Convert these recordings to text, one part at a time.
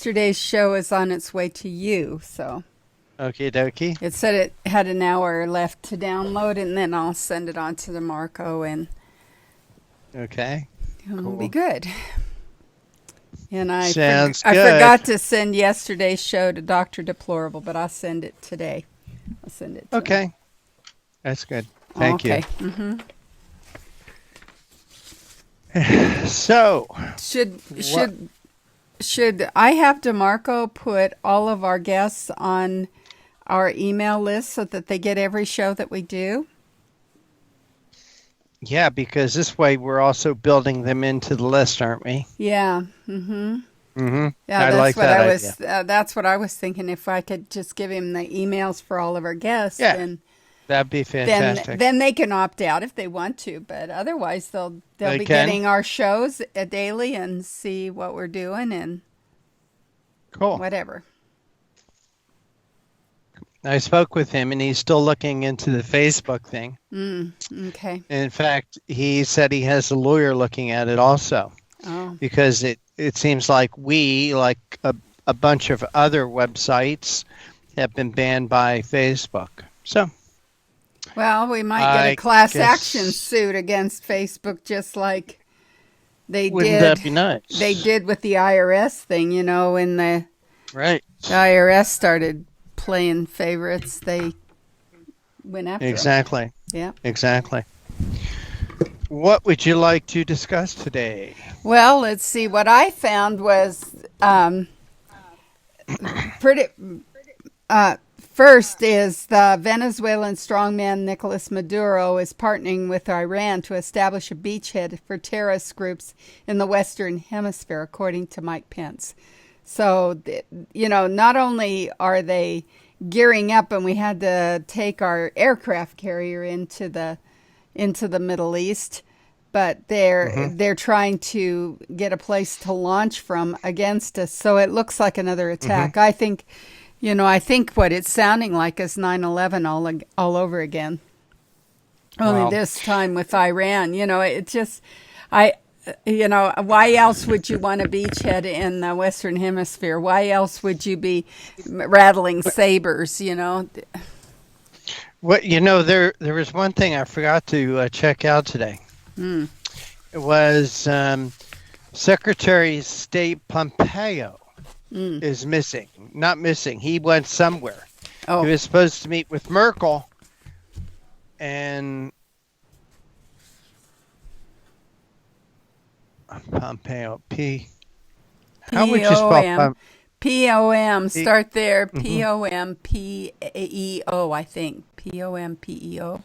yesterday's show is on its way to you. So Okie dokie. it said it had an hour left to download, and then I'll send it on to the Marco, and Okay. it'll be Cool. good. And Sounds I good. forgot to send yesterday's show to Dr. Deplorable, but I'll send it today. I'll send it to him. Okay. That's good. Thank you. Okay. So, Should what? should should I have DeMarco put all of our guests on our email list so that they get every show that we do? Yeah, because this way we're also building them into the list, aren't we? Yeah. Mm-hmm. Yeah, I like that idea. that's what I was thinking. If I could just give him the emails for all of our guests, Yeah, that'd be fantastic. then they can opt out if they want to. But otherwise, they'll They be can. getting our shows daily and see what we're doing and Cool. whatever. I spoke with him and he's still looking into the Facebook thing. Okay. In fact, he said he has a lawyer looking at it also Oh. because it seems like a bunch of other websites have been banned by Facebook. So Well, we might get a I class action guess, suit against Facebook, just like they wouldn't did. that be They nice? did with the IRS thing, when Right. the IRS started playing favorites, they went after them. Exactly. Yeah. Exactly. What would you like to discuss today? Well, let's see. What I found was pretty. First is the Venezuelan strongman Nicolas Maduro is partnering with Iran to establish a beachhead for terrorist groups in the Western Hemisphere, according to Mike Pence. So, not only are they gearing up, and we had to take our aircraft carrier into the Middle East, but Hmm. they're trying to get a place to launch from against us. So it looks like another Hmm. attack. I think what it's sounding like is 9/11 all over again. Only Wow. this time with Iran. It just, I, why else would you want a beachhead in the Western Hemisphere? Why else would you be rattling sabers? What there was one thing I forgot to check out today. Mm. It was Secretary of State Pompeo Mm. is missing. Not missing. He went somewhere. He Oh, was supposed to meet with Merkel and Pompeo. How would you spell POM. POM. P? Start there. Hmm. POMPEO, I think. POMPEO.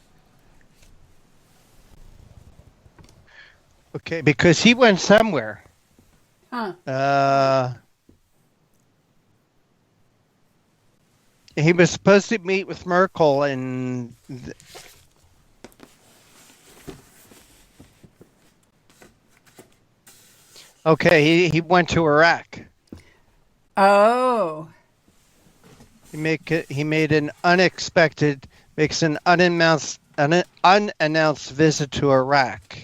Okay, because he went somewhere. Huh. Uh, he was supposed to meet with Merkel and okay, he went to Iraq. Oh. He made an unexpected makes an unannounced visit to Iraq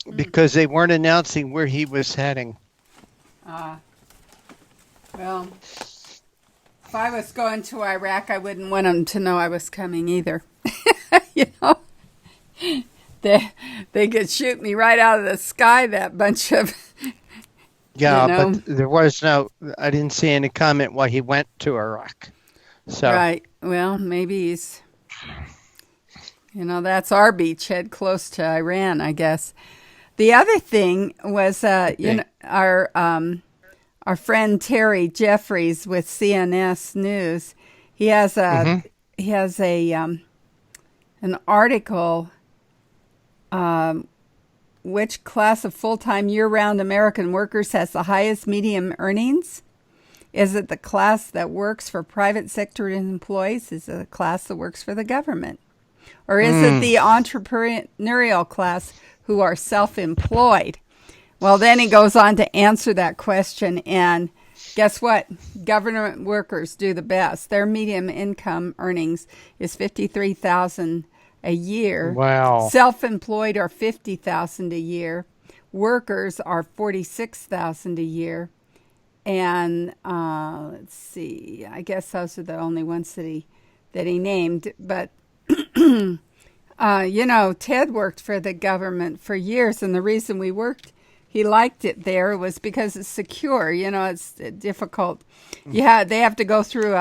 Mm. because they weren't announcing where he was heading. Uh, well, if I was going to Iraq, I wouldn't want them to know I was coming either. you know, they they could shoot me right out of the sky. That bunch of, you Yeah, but know, there was no. I didn't see any comment why he went to Iraq. So right. Well, maybe that's our beachhead close to Iran, I guess. The other thing was, okay. our friend Terry Jeffries with CNS News. He has a Hmm. he has a an article. Which class of full-time year-round American workers has the highest median earnings? Is it the class that works for private sector employees? Is it the class that works for the government? Or is it Mm. the entrepreneurial class who are self-employed? Well, then he goes on to answer that question, and guess what? Government workers do the best. Their median income earnings is 53,000 a year. Wow. Self-employed are 50,000 a year, workers are 46,000 a year. And let's see, I guess those are the only ones that he named. But Ted worked for the government for years, and the reason he liked it there was because it's secure. It's difficult. Yeah, they have to go through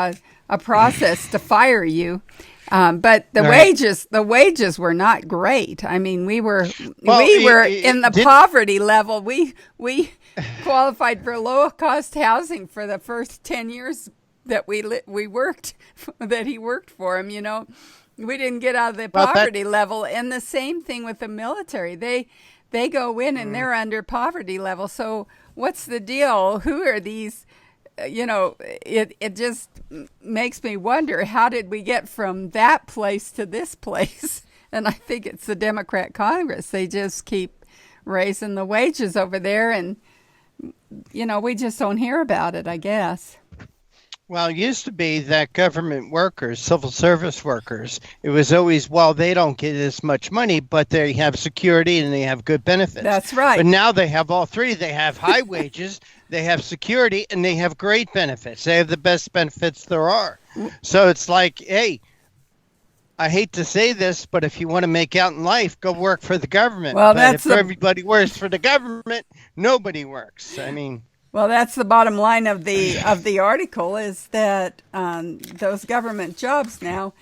a process to fire you. But the wages were not great. I mean, we were in the poverty level. We qualified for low cost housing for the first 10 years that we worked, that he worked for him. We didn't get out of the poverty level. And the same thing with the military. They go in and they're under poverty level. So what's the deal? Who are these? It just makes me wonder, how did we get from that place to this place? And I think it's the Democrat Congress. They just keep raising the wages over there, and we just don't hear about it, I guess. Well, it used to be that government workers, civil service workers, it was always, they don't get as much money, but they have security and they have good benefits. That's right. But now they have all three. They have high wages, they have security, and they have great benefits. They have the best benefits there are. So it's like, hey, I hate to say this, but if you want to make out in life, go work for the government. Well, if everybody works for the government, nobody works. I mean... Well, that's the bottom line of the article, is that those government jobs now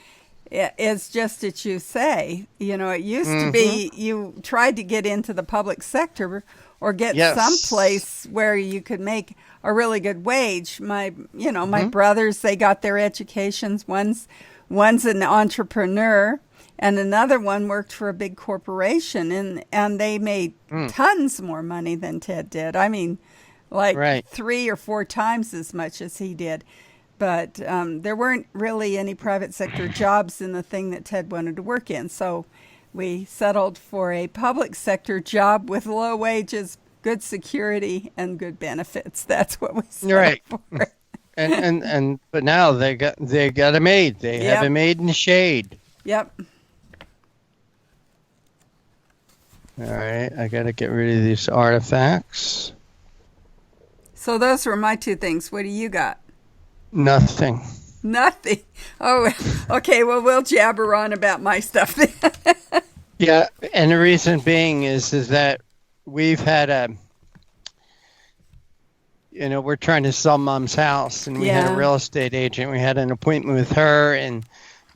is just as you say. It used to be you tried to get into the public sector or get someplace where you could make a really good wage. My brothers, they got their educations. One's an entrepreneur, and another one worked for a big corporation, and they made tons more money than Ted did. I mean, 3 or 4 times as much as he did. But there weren't really any private sector jobs in the thing that Ted wanted to work in. So we settled for a public sector job with low wages, good security, and good benefits. That's what we settled for. But now they got a maid. They have a maid in the shade. Yep. All right, I got to get rid of these artifacts. So those were my 2 things. What do you got? Nothing. Nothing. Oh, okay. Well, we'll jabber on about my stuff then. Yeah, and the reason being is that we've had we're trying to sell Mom's house, and we had a real estate agent. We had an appointment with her, and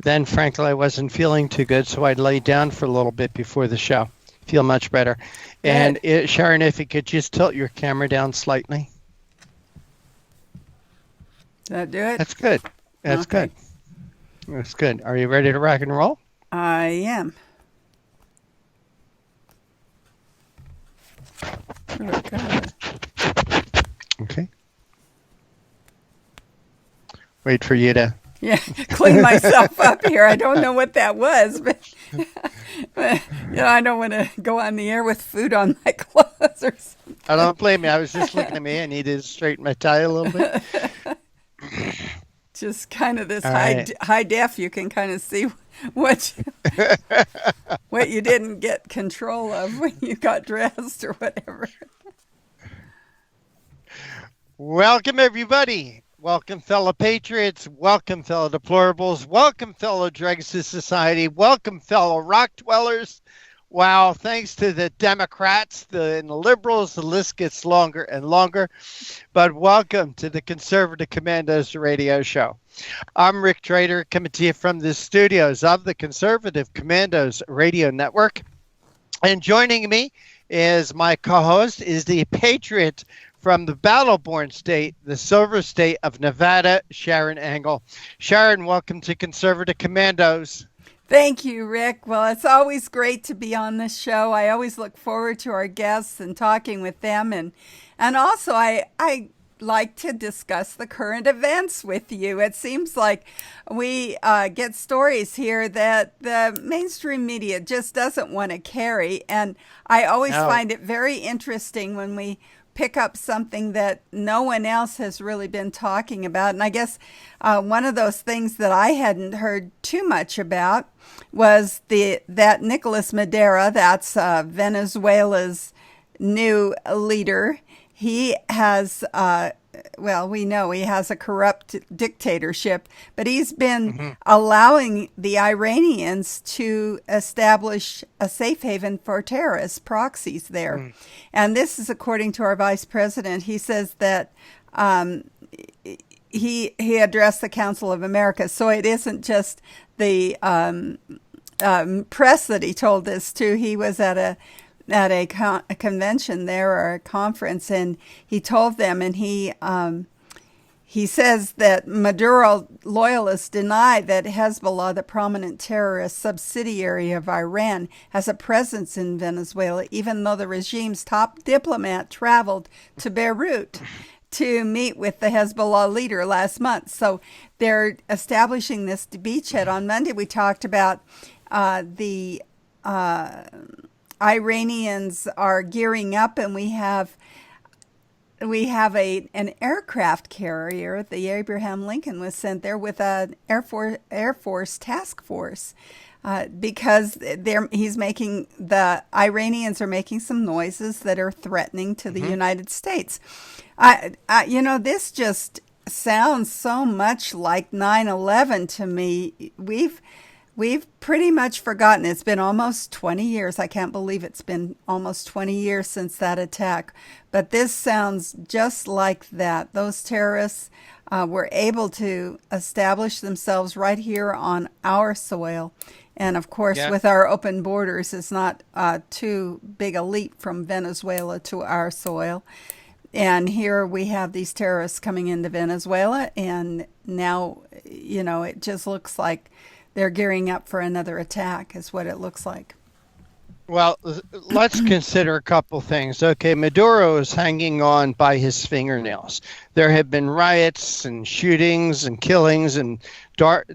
then, frankly, I wasn't feeling too good, so I laid down for a little bit before the show. Feel much better. Good. And Sharron, if you could just tilt your camera down slightly. Does that do it? That's good. That's good. That's good. Are you ready to rock and roll? I am. Oh, God. Okay. Wait for you to... Yeah, clean myself up here. I don't know what that was, but I don't want to go on the air with food on my clothes or something. I don't blame you. I was just looking at me. I needed to straighten my tie a little bit. Just kind of this high def, you can kind of see what you didn't get control of when you got dressed or whatever. Welcome, everybody. Welcome, fellow patriots. Welcome, fellow deplorables. Welcome, fellow dregs to society. Welcome, fellow rock dwellers. Wow, thanks to the Democrats and the liberals, the list gets longer and longer. But welcome to the Conservative Commandos radio show. I'm Rick Trader, coming to you from the studios of the Conservative Commandos radio network. And joining me is my co-host, is the patriot from the battle-born state, the silver state of Nevada, Sharron Angle. Sharron, welcome to Conservative Commandos. Thank you, Rick. Well, it's always great to be on this show. I always look forward to our guests and talking with them. And also, I like to discuss the current events with you. It seems like we get stories here that the mainstream media just doesn't want to carry. And I always find it very interesting when we pick up something that no one else has really been talking about. And I guess one of those things that I hadn't heard too much about was that Nicolas Maduro, that's Venezuela's new leader. He has, well, we know he has a corrupt dictatorship, but he's been Hmm. allowing the Iranians to establish a safe haven for terrorists, proxies there. And this is according to our vice president. He says that um, he addressed the Council of America, so it isn't just the press that he told this to. He was at a convention there, or a conference, and he told them, and he says that Maduro loyalists deny that Hezbollah, the prominent terrorist subsidiary of Iran, has a presence in Venezuela, even though the regime's top diplomat traveled to Beirut to meet with the Hezbollah leader last month. So they're establishing this beachhead. On Monday, we talked about the Iranians are gearing up, and we have an aircraft carrier. The Abraham Lincoln was sent there with an Air Force task force because the Iranians are making some noises that are threatening to the United States. This just sounds so much like 9/11 to me. We've pretty much forgotten. It's been almost 20 years. I can't believe it's been almost 20 years since that attack. But this sounds just like that. Those terrorists were able to establish themselves right here on our soil. And of course, Yeah. with our open borders, it's not too big a leap from Venezuela to our soil. And here we have these terrorists coming into Venezuela. And now, it just looks like they're gearing up for another attack, is what it looks like. Well, let's consider a couple things. Okay, Maduro is hanging on by his fingernails. There have been riots and shootings and killings and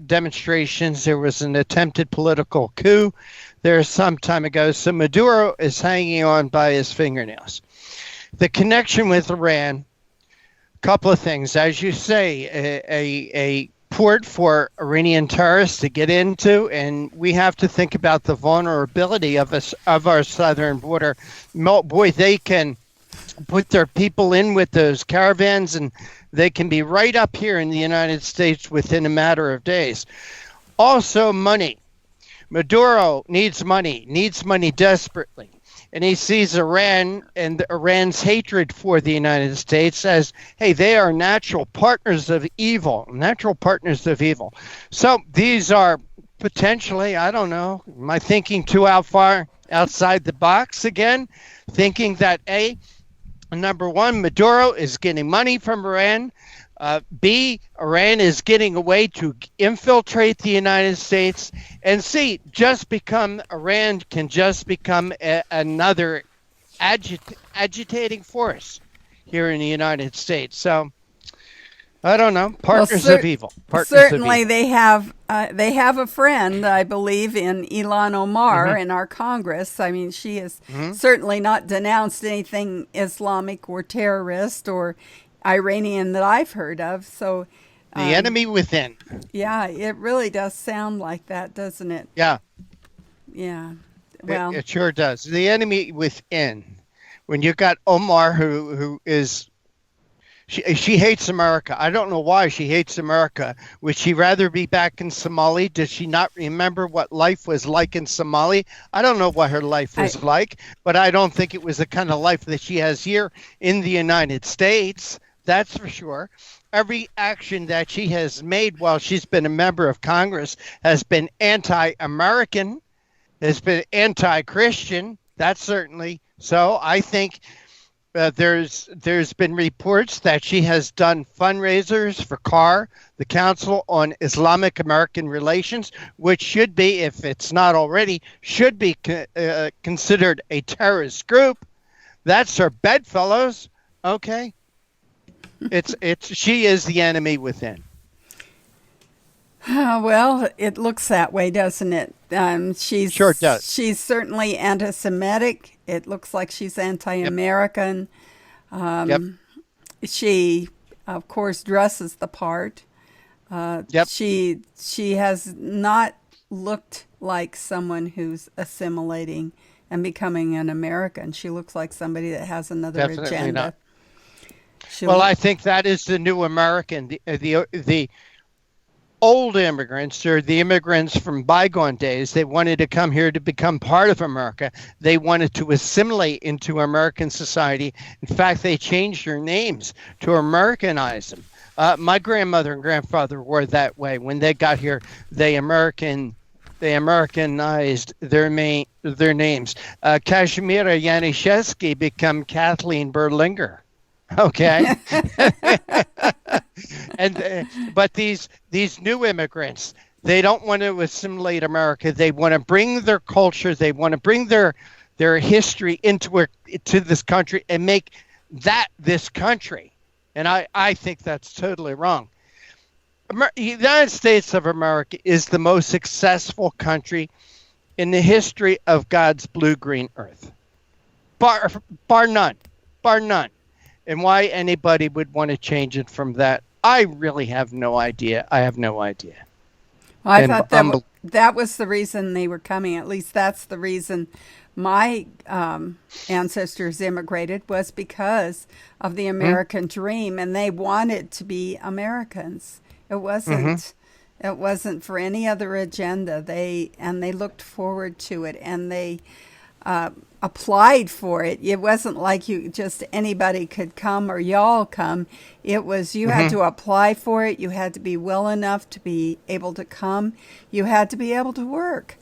demonstrations. There was an attempted political coup there some time ago. So Maduro is hanging on by his fingernails. The connection with Iran, a couple of things. As you say, a port for Iranian terrorists to get into, and we have to think about the vulnerability of our southern border. Boy, they can put their people in with those caravans, and they can be right up here in the United States within a matter of days. Also, money. Maduro needs money desperately. And he sees Iran and Iran's hatred for the United States as, hey, they are natural partners of evil. So these are potentially, I don't know, am I thinking too far outside the box again? Thinking that, A, number one, Maduro is getting money from Iran. B, Iran is getting a way to infiltrate the United States. And C, Iran can just become another agitating force here in the United States. So, I don't know. Partners of evil. Certainly, they have a friend, I believe, in Ilhan Omar in our Congress. I mean, she has certainly not denounced anything Islamic or terrorist or Iranian that I've heard of. So the enemy within. Yeah, it really does sound like that, doesn't it? Yeah. Yeah. Well, it sure does. The enemy within. When you got Omar, who is, she hates America. I don't know why she hates America. Would she rather be back in Somalia? Does she not remember what life was like in Somalia? I don't know what her life was like, but I don't think it was the kind of life that she has here in the United States. That's for sure. Every action that she has made while she's been a member of Congress has been anti-American, has been anti-Christian. That's certainly so. I think there's been reports that she has done fundraisers for CAR, the Council on Islamic American Relations, which should be, if it's not already, should be considered a terrorist group. That's her bedfellows. Okay. She is the enemy within. Well, it looks that way, doesn't it? Sure does. She's certainly anti-Semitic. It looks like she's anti-American. Yep. She, of course, dresses the part. Yep. She has not looked like someone who's assimilating and becoming an American. She looks like somebody that has another Definitely agenda. not. Well, I think that is the new American. The old immigrants, or the immigrants from bygone days, they wanted to come here to become part of America. They wanted to assimilate into American society. In fact, they changed their names to Americanize them. My grandmother and grandfather were that way. When they got here, they Americanized their names. Kazimierza Janiszewski became Kathleen Berlinger. Okay. But these new immigrants, they don't want to assimilate America. They want to bring their culture. They want to bring their history to this country and make that this country. And I think that's totally wrong. The United States of America is the most successful country in the history of God's blue-green earth. Bar none. Bar none. And why anybody would want to change it from that, I really have no idea. I have no idea. Well, I thought that was the reason they were coming. At least that's the reason my ancestors immigrated, was because of the American dream, and they wanted to be Americans. It wasn't. It wasn't for any other agenda. They looked forward to it, and they applied for it. It wasn't like anybody could come or y'all come. It was you had to apply for it. You had to be well enough to be able to come. You had to be able to work,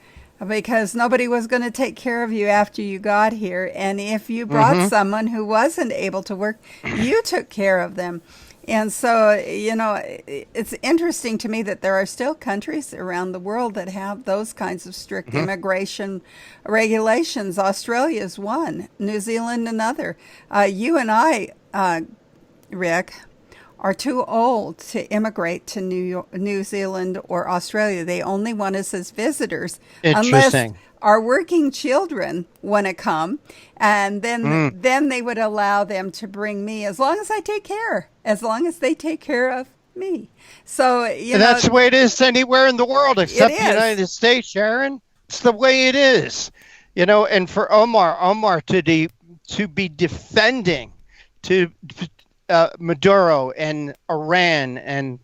because nobody was going to take care of you after you got here. And if you brought someone who wasn't able to work, you took care of them. And so, it's interesting to me that there are still countries around the world that have those kinds of strict immigration regulations. Australia is one, New Zealand another. You and I, Rick, are too old to immigrate to New Zealand or Australia. They only want us as visitors. Interesting. Unless our working children want to come, and then they would allow them to bring me, as long as they take care of me. So that's the way it is anywhere in the world except the United States, Sharron. It's the way it is, And for Omar to be defending Maduro and Iran, and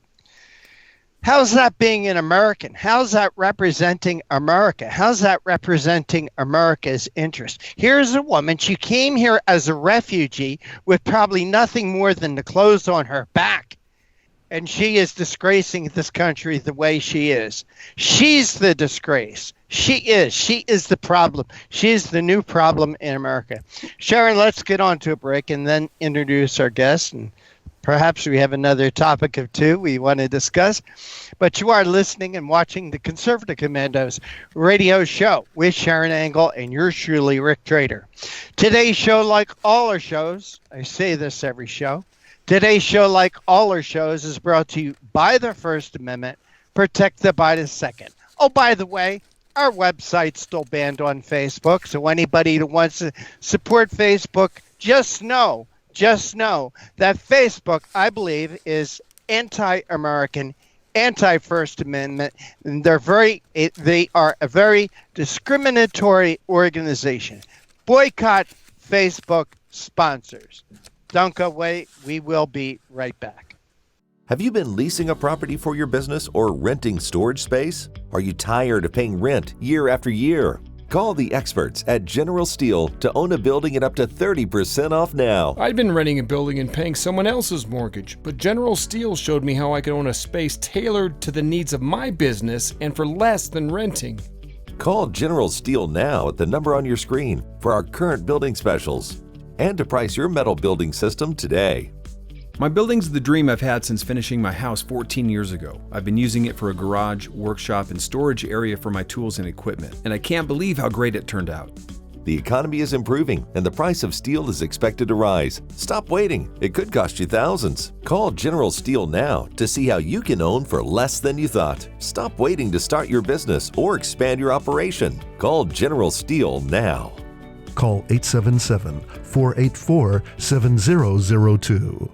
how's that being an American? How's that representing America? How's that representing America's interest? Here's a woman. She came here as a refugee with probably nothing more than the clothes on her back. And she is disgracing this country the way she is. She's the disgrace. She is the problem. She is the new problem in America. Sharron, let's get on to a break and then introduce our guest. And perhaps we have another topic or two we want to discuss. But you are listening and watching the Conservative Commandos radio show with Sharron Angle and yours truly, Rick Trader. Today's show, like all our shows, I say this every show, today's show, like all our shows, is brought to you by the First Amendment, protected by the Second. Oh, by the way, our website's still banned on Facebook, so anybody who wants to support Facebook, just know that Facebook, I believe, is anti-American, anti-First Amendment, and they are a very discriminatory organization. Boycott Facebook sponsors. Don't go away. We will be right back. Have you been leasing a property for your business or renting storage space? Are you tired of paying rent year after year? Call the experts at General Steel to own a building at up to 30% off now. I'd been renting a building and paying someone else's mortgage, but General Steel showed me how I could own a space tailored to the needs of my business and for less than renting. Call General Steel now at the number on your screen for our current building specials and to price your metal building system today. My building's the dream I've had since finishing my house 14 years ago. I've been using it for a garage, workshop, and storage area for my tools and equipment, and I can't believe how great it turned out. The economy is improving, and the price of steel is expected to rise. Stop waiting. It could cost you thousands. Call General Steel now to see how you can own for less than you thought. Stop waiting to start your business or expand your operation. Call General Steel now. Call 877-484-7002.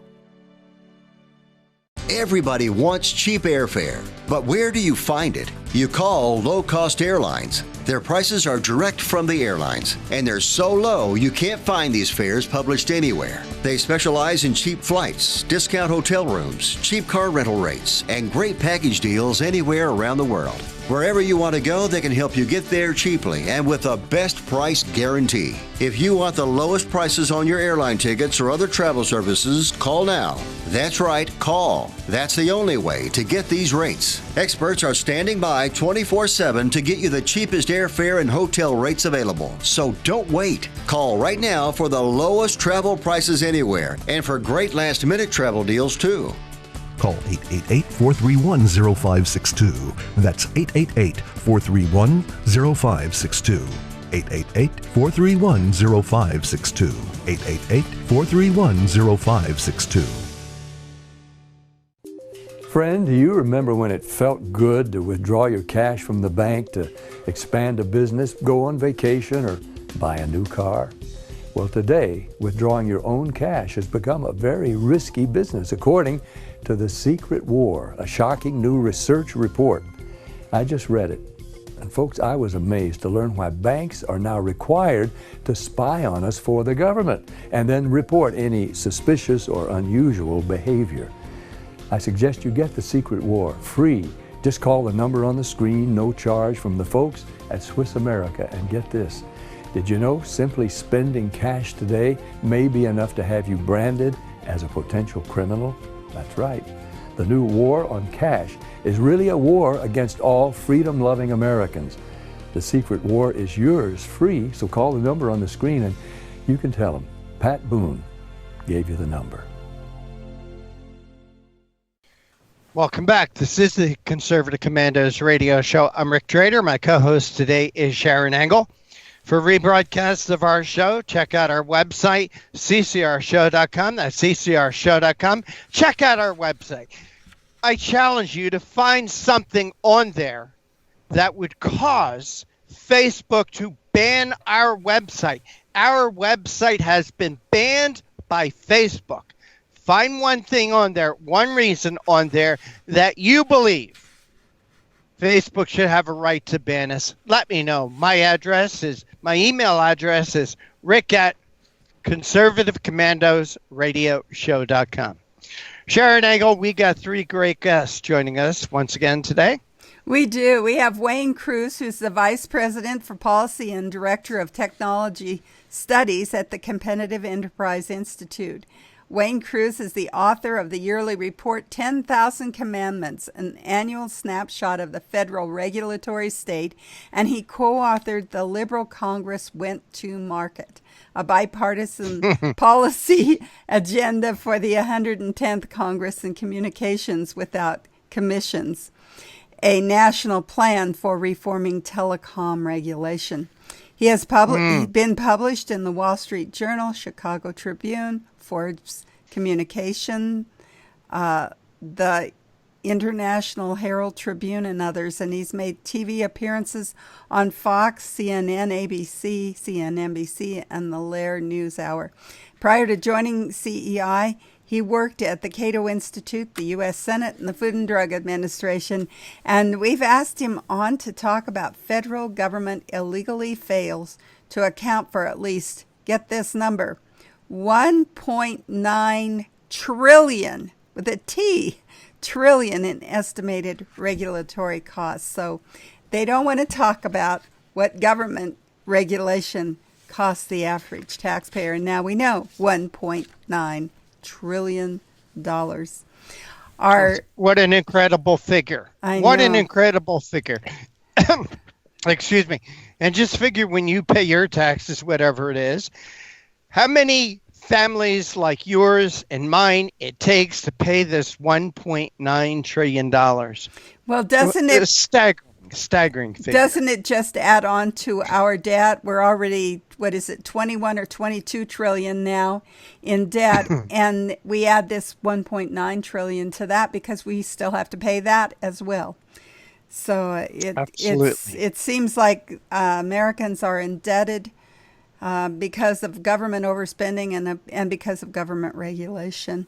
Everybody wants cheap airfare, but where do you find it? You call low-cost airlines. Their prices are direct from the airlines, and they're so low you can't find these fares published anywhere. They specialize in cheap flights, discount hotel rooms, cheap car rental rates, and great package deals anywhere around the world. Wherever you want to go, they can help you get there cheaply and with a best price guarantee. If you want the lowest prices on your airline tickets or other travel services, call now. That's right, call. That's the only way to get these rates. Experts are standing by 24/7 to get you the cheapest airfare and hotel rates available. So don't wait. Call right now for the lowest travel prices anywhere and for great last-minute travel deals too. Call 888-431-0562. That's 888-431-0562. 888-431-0562. 888-431-0562. Friend, do you remember when it felt good to withdraw your cash from the bank to expand a business, go on vacation, or buy a new car? Well, today, withdrawing your own cash has become a very risky business, according to The Secret War, a shocking new research report. I just read it. And folks, I was amazed to learn why banks are now required to spy on us for the government and then report any suspicious or unusual behavior. I suggest you get The Secret War free. Just call the number on the screen, no charge, from the folks at Swiss America, and get this. Did you know simply spending cash today may be enough to have you branded as a potential criminal? That's right. The new war on cash is really a war against all freedom-loving Americans. The Secret War is yours free, so call the number on the screen and you can tell them Pat Boone gave you the number. Welcome back. This is the Conservative Commandos radio show. I'm Rick Trader. My co-host today is Sharron Engel. For rebroadcasts of our show, check out our website, ccrshow.com. That's ccrshow.com. Check out our website. I challenge you to find something on there that would cause Facebook to ban our website. Our website has been banned by Facebook. Find one thing on there, one reason on there that you believe Facebook should have a right to ban us. Let me know. My email address is rick@conservativecommandosradioshow.com. Sharron Engel, we got three great guests joining us once again today. We do. We have Wayne Cruz, who's the Vice President for Policy and Director of Technology Studies at the Competitive Enterprise Institute. Wayne Cruz is the author of the yearly report 10,000 Commandments, an annual snapshot of the federal regulatory state, and he co-authored The Liberal Congress Went to Market, a bipartisan policy agenda for the 110th Congress and Communications Without Commissions, a national plan for reforming telecom regulation. He has been published in the Wall Street Journal, Chicago Tribune, Forbes Communication, the International Herald Tribune, and others. And he's made TV appearances on Fox, CNN, ABC, CNNBC, and the Lair NewsHour. Prior to joining CEI, he worked at the Cato Institute, the U.S. Senate, and the Food and Drug Administration. And we've asked him on to talk about federal government illegally fails to account for at least, get this number, 1.9 trillion, with a T, trillion in estimated regulatory costs. So they don't want to talk about what government regulation costs the average taxpayer. And now we know $1.9 trillion. What an incredible figure. What an incredible figure. Excuse me. And just figure when you pay your taxes, whatever it is, how many families like yours and mine it takes to pay this $1.9 trillion. Well, doesn't it staggering figure. Doesn't it just add on to our debt? We're already, 21 or 22 trillion now in debt, and we add this 1.9 trillion to that because we still have to pay that as well. So it seems like Americans are indebted because of government overspending and because of government regulation.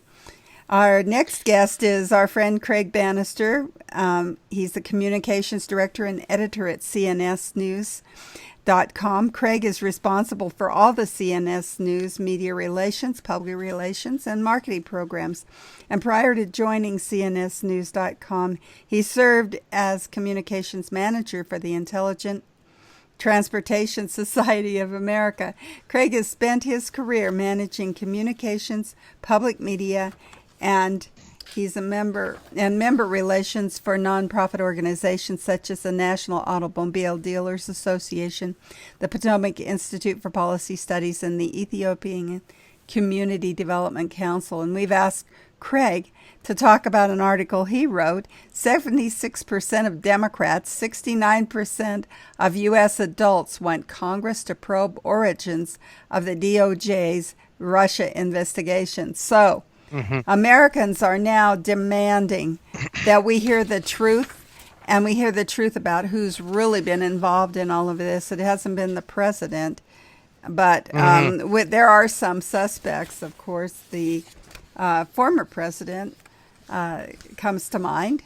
Our next guest is our friend Craig Bannister. He's the communications director and editor at CNSnews.com. Craig is responsible for all the CNS News media relations, public relations, and marketing programs. And prior to joining CNSnews.com, he served as communications manager for the Intelligent Transportation Society of America. Craig has spent his career managing communications, public media, and he's a member relations for nonprofit organizations such as the National Automobile Dealers Association, the Potomac Institute for Policy Studies, and the Ethiopian Community Development Council. And we've asked Craig to talk about an article he wrote. 76% of Democrats, 69% of U.S. adults want Congress to probe origins of the DOJ's Russia investigation. So, Americans are now demanding that we hear the truth, and we hear the truth about who's really been involved in all of this. It hasn't been the president, but there are some suspects, of course. The former president comes to mind,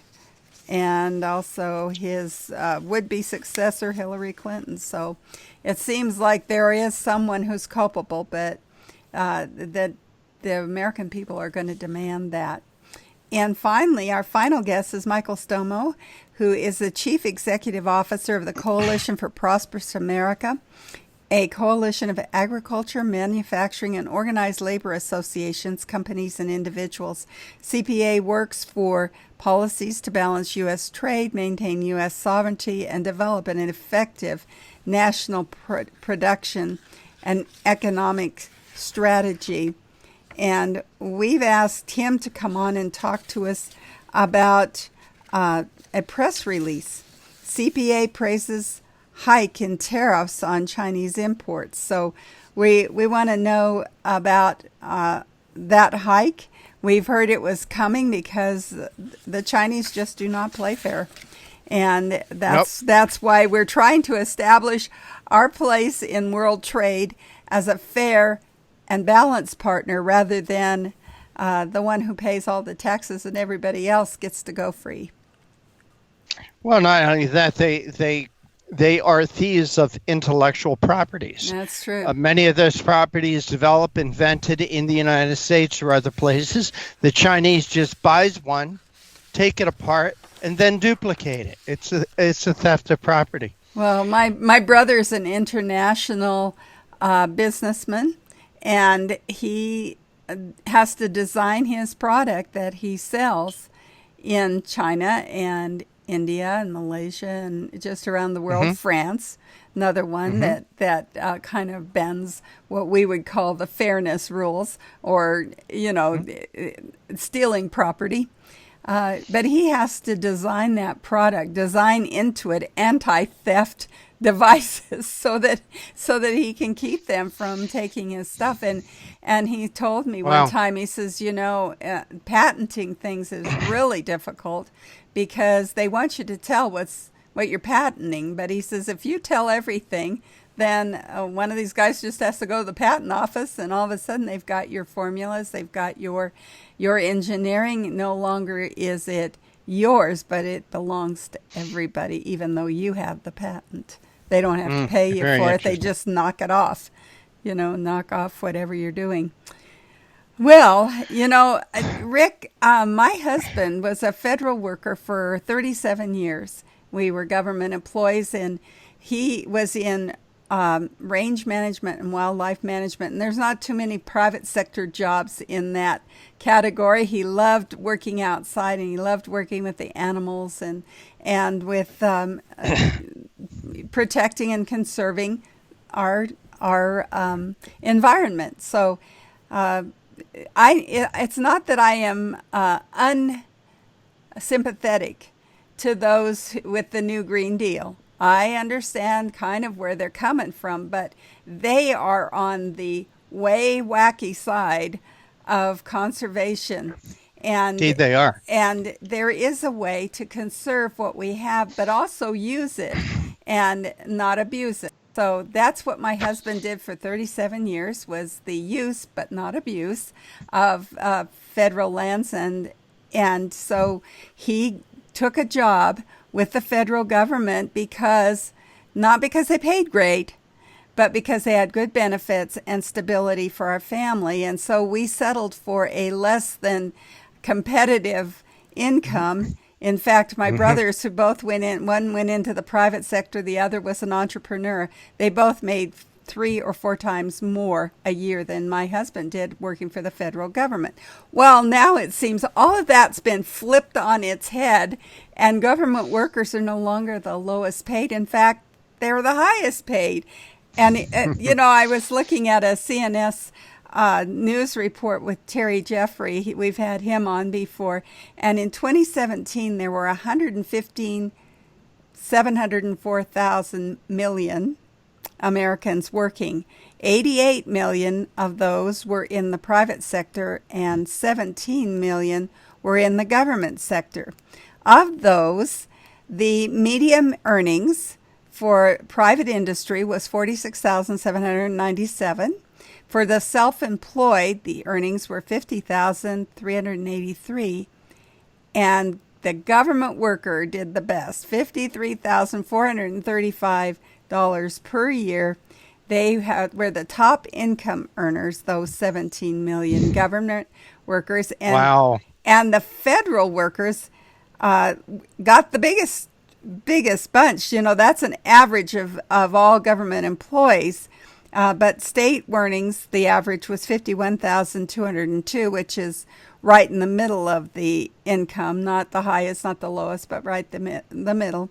and also his would-be successor, Hillary Clinton. So it seems like there is someone who's culpable, but that the American people are going to demand that. And finally, our final guest is Michael Stumo, who is the Chief Executive Officer of the Coalition for Prosperous America, a coalition of agriculture, manufacturing, and organized labor associations, companies, and individuals. CPA works for policies to balance U.S. trade, maintain U.S. sovereignty, and develop an effective national production and economic strategy. And we've asked him to come on and talk to us about a press release. CPA praises hike in tariffs on Chinese imports. So we want to know about that hike. We've heard it was coming because the Chinese just do not play fair. And that's why we're trying to establish our place in world trade as a fair and balanced partner rather than the one who pays all the taxes and everybody else gets to go free. Well, not only that, they are thieves of intellectual properties. That's true. Many of those properties developed, invented in the United States or other places. The Chinese just buys one, take it apart, and then duplicate it. It's a theft of property. Well, my brother's an international businessman, and he has to design his product that he sells in China and India and Malaysia and just around the world. France, another one that kind of bends what we would call the fairness rules, or stealing property. But he has to design that product, design into it anti-theft devices so that he can keep them from taking his stuff. And he told me one time, he says, patenting things is really difficult because they want you to tell what you're patenting. But he says, if you tell everything, then one of these guys just has to go to the patent office, and all of a sudden they've got your formulas, they've got your engineering. No longer is it yours, but it belongs to everybody, even though you have the patent. They don't have to pay you for it. They just knock it off, knock off whatever you're doing. Well, Rick, my husband was a federal worker for 37 years. We were government employees, and he was in range management and wildlife management, and there's not too many private sector jobs in that category. He loved working outside, and he loved working with the animals and with protecting and conserving our environment. So it's not that I am unsympathetic to those with the new Green Deal. I understand kind of where they're coming from, but they are on the way wacky side of conservation. And indeed they are. And there is a way to conserve what we have, but also use it and not abuse it. So that's what my husband did for 37 years, was the use but not abuse of federal lands. And so he took a job with the federal government not because they paid great, but because they had good benefits and stability for our family. And so we settled for a less than competitive income. In fact, my brothers, who both one went into the private sector, the other was an entrepreneur. They both made 3 or 4 times more a year than my husband did working for the federal government. Well, now it seems all of that's been flipped on its head, and government workers are no longer the lowest paid. In fact, they're the highest paid. And, I was looking at a CNS news report with Terry Jeffrey. We've had him on before. And in 2017, there were 704,000 million Americans working. 88 million of those were in the private sector, and 17 million were in the government sector. Of those, the median earnings for private industry was 46,797. For the self-employed, the earnings were 50,383, and the government worker did the best, $53,435 per year. They were the top income earners, those 17 million government workers. And, wow. And the federal workers got the biggest bunch. That's an average of all government employees. But state earnings, the average was 51,202, which is right in the middle of the income, not the highest, not the lowest, but right the middle.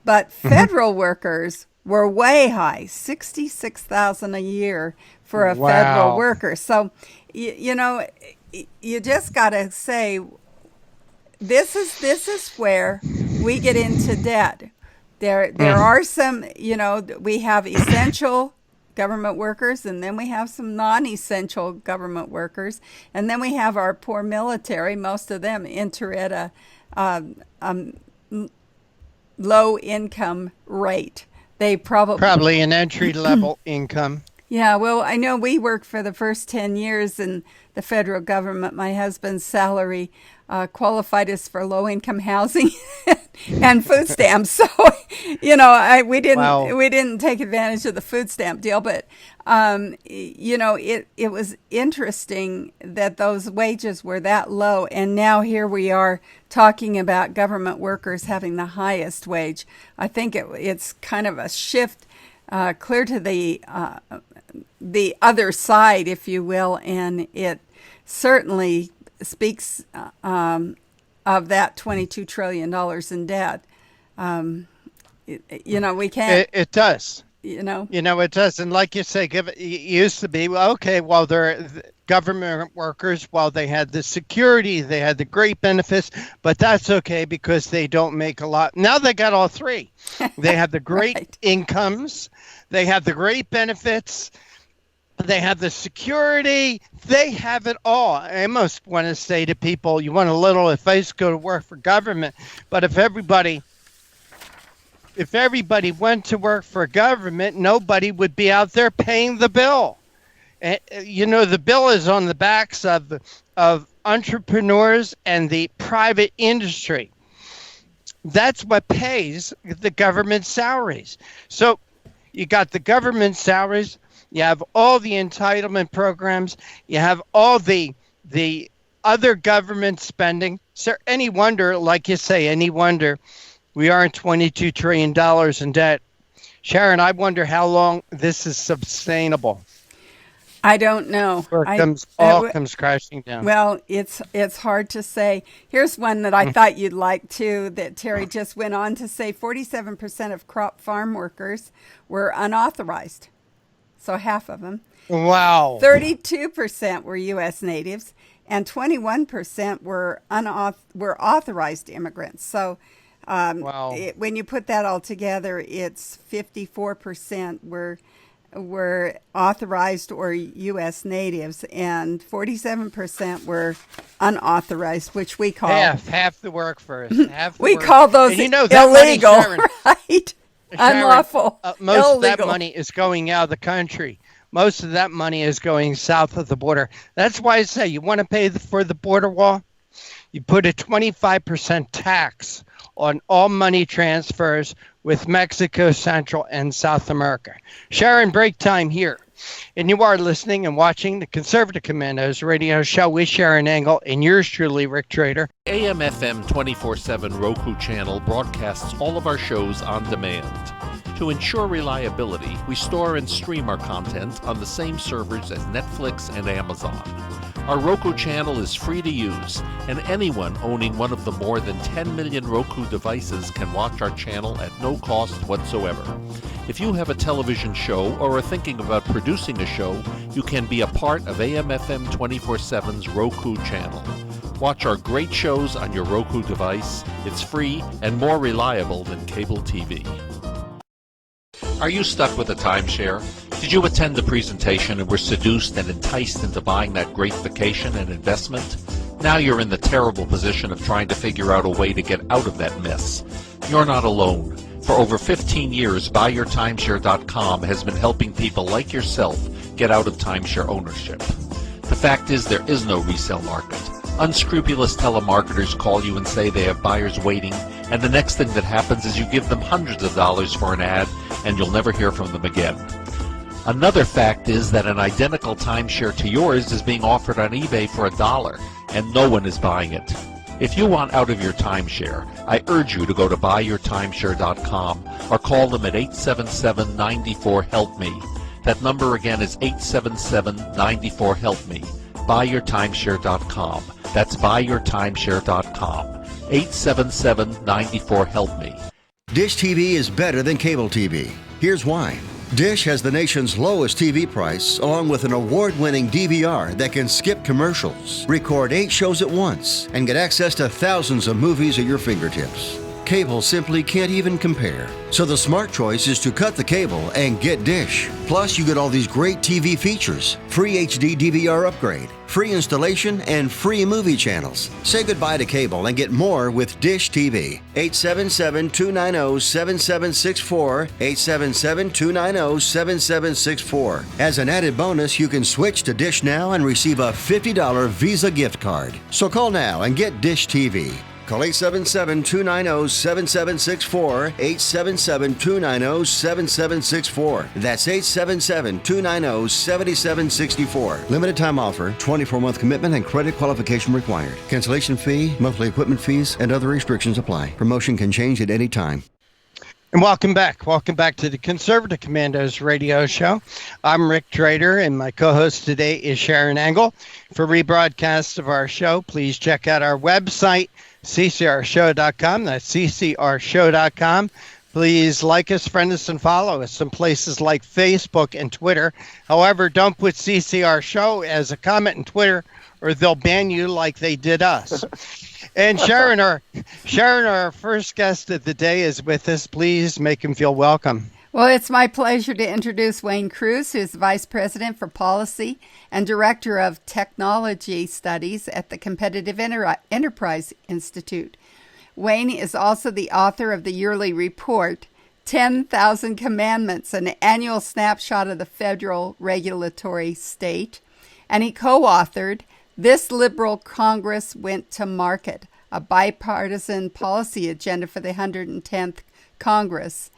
But federal workers were way high, 66,000 a year for a federal worker. So, you just got to say, this is where we get into debt. There are some, we have essential government workers, and then we have some non-essential government workers, and then we have our poor military. Most of them enter at a low income rate. They probably an entry level income. Yeah, well, I know we worked for the first 10 years in the federal government. My husband's salary qualified us for low-income housing and food stamps. So, we didn't take advantage of the food stamp deal. But, it was interesting that those wages were that low. And now here we are talking about government workers having the highest wage. I think it's kind of a shift clear to the other side, if you will, and it certainly speaks of that $22 trillion in debt. We can't. It does. It does. And like you say, it used to be, they're government workers, they had the security, they had the great benefits, but that's okay because they don't make a lot. Now they got all three. They have the great right. incomes, they have the great benefits, they have the security, they have it all. I almost want to say to people, you want a little advice, go to work for government. But if everybody went to work for government, nobody would be out there paying the bill. The bill is on the backs of entrepreneurs and the private industry. That's what pays the government salaries. So you got the government salaries, you have all the entitlement programs, you have all the other government spending. So any wonder, like you say, we are in $22 trillion in debt. Sharron, I wonder how long this is sustainable. I don't know. Comes crashing down. Well, it's hard to say. Here's one that I thought you'd like too, that Terry just went on to say 47% of crop farm workers were unauthorized. So half of them. Wow. 32% were U.S. natives, and 21% were authorized immigrants. So when you put that all together, it's 54% were authorized or U.S. natives, and 47% were unauthorized, which we call half the workforce. Call those illegal, right? Sharron, unlawful, most of that illegal. money is going out of the country. Most of that money is going south of the border. That's why I say you want to pay for the border wall, you put a 25% tax on all money transfers with Mexico, Central, and South America. Sharron, break time here. And you are listening and watching the Conservative Commandos radio show with Sharron Angle and yours truly, Rick Trader. AM/FM 24/7 Roku channel broadcasts all of our shows on demand. To ensure reliability, we store and stream our content on the same servers as Netflix and Amazon. Our Roku channel is free to use, and anyone owning one of the more than 10 million Roku devices can watch our channel at no cost whatsoever. If you have a television show or are thinking about producing a show, you can be a part of AM/FM 24/7's Roku channel. Watch our great shows on your Roku device. It's free and more reliable than cable TV. Are you stuck with a timeshare? Did you attend the presentation and were seduced and enticed into buying that great vacation and investment? Now you're in the terrible position of trying to figure out a way to get out of that mess. You're not alone. For over 15 years, BuyYourTimeshare.com has been helping people like yourself get out of timeshare ownership. The fact is there is no resale market. Unscrupulous telemarketers call you and say they have buyers waiting, and the next thing that happens is you give them hundreds of dollars for an ad and you'll never hear from them again. Another fact is that an identical timeshare to yours is being offered on eBay for $1 and no one is buying it. If you want out of your timeshare, I urge you to go to buyyourtimeshare.com or call them at 877-94-HELP-ME. That number again is 877-94-HELP-ME. Buyyourtimeshare.com. That's buyyourtimeshare.com. 877-94-HELP-ME. Dish TV is better than cable TV. Here's why. Dish has the nation's lowest TV price, along with an award-winning DVR that can skip commercials, record 8 shows at once, and get access to thousands of movies at your fingertips. Cable simply can't even compare. So the smart choice is to cut the cable and get Dish. Plus, you get all these great TV features, free HD DVR upgrade, free installation, and free movie channels. Say goodbye to cable and get more with Dish TV. 877-290-7764, 877-290-7764. As an added bonus, you can switch to Dish now and receive a $50 Visa gift card. So call now and get Dish TV. Call 877-290-7764, 877-290-7764. That's 877-290-7764. Limited time offer, 24-month commitment and credit qualification required. Cancellation fee, monthly equipment fees, and other restrictions apply. Promotion can change at any time. And welcome back. Welcome back to the Conservative Commandos radio show. I'm Rick Trader, and my co-host today is Sharron Angle. For rebroadcasts of our show, please check out our website, CCRShow.com. That's CCRShow.com. Please like us, friend us, and follow us in places like Facebook and Twitter. However, don't put CCR Show as a comment in Twitter or they'll ban you like they did us. And Sharron, our first guest of the day is with us. Please make him feel welcome. Well, it's my pleasure to introduce Wayne Cruz, who's Vice President for Policy and Director of Technology Studies at the Competitive Enterprise Institute. Wayne is also the author of the yearly report, 10,000 Commandments, an annual snapshot of the federal regulatory state, and he co-authored This Liberal Congress Went to Market, a bipartisan policy agenda for the 110th Congress,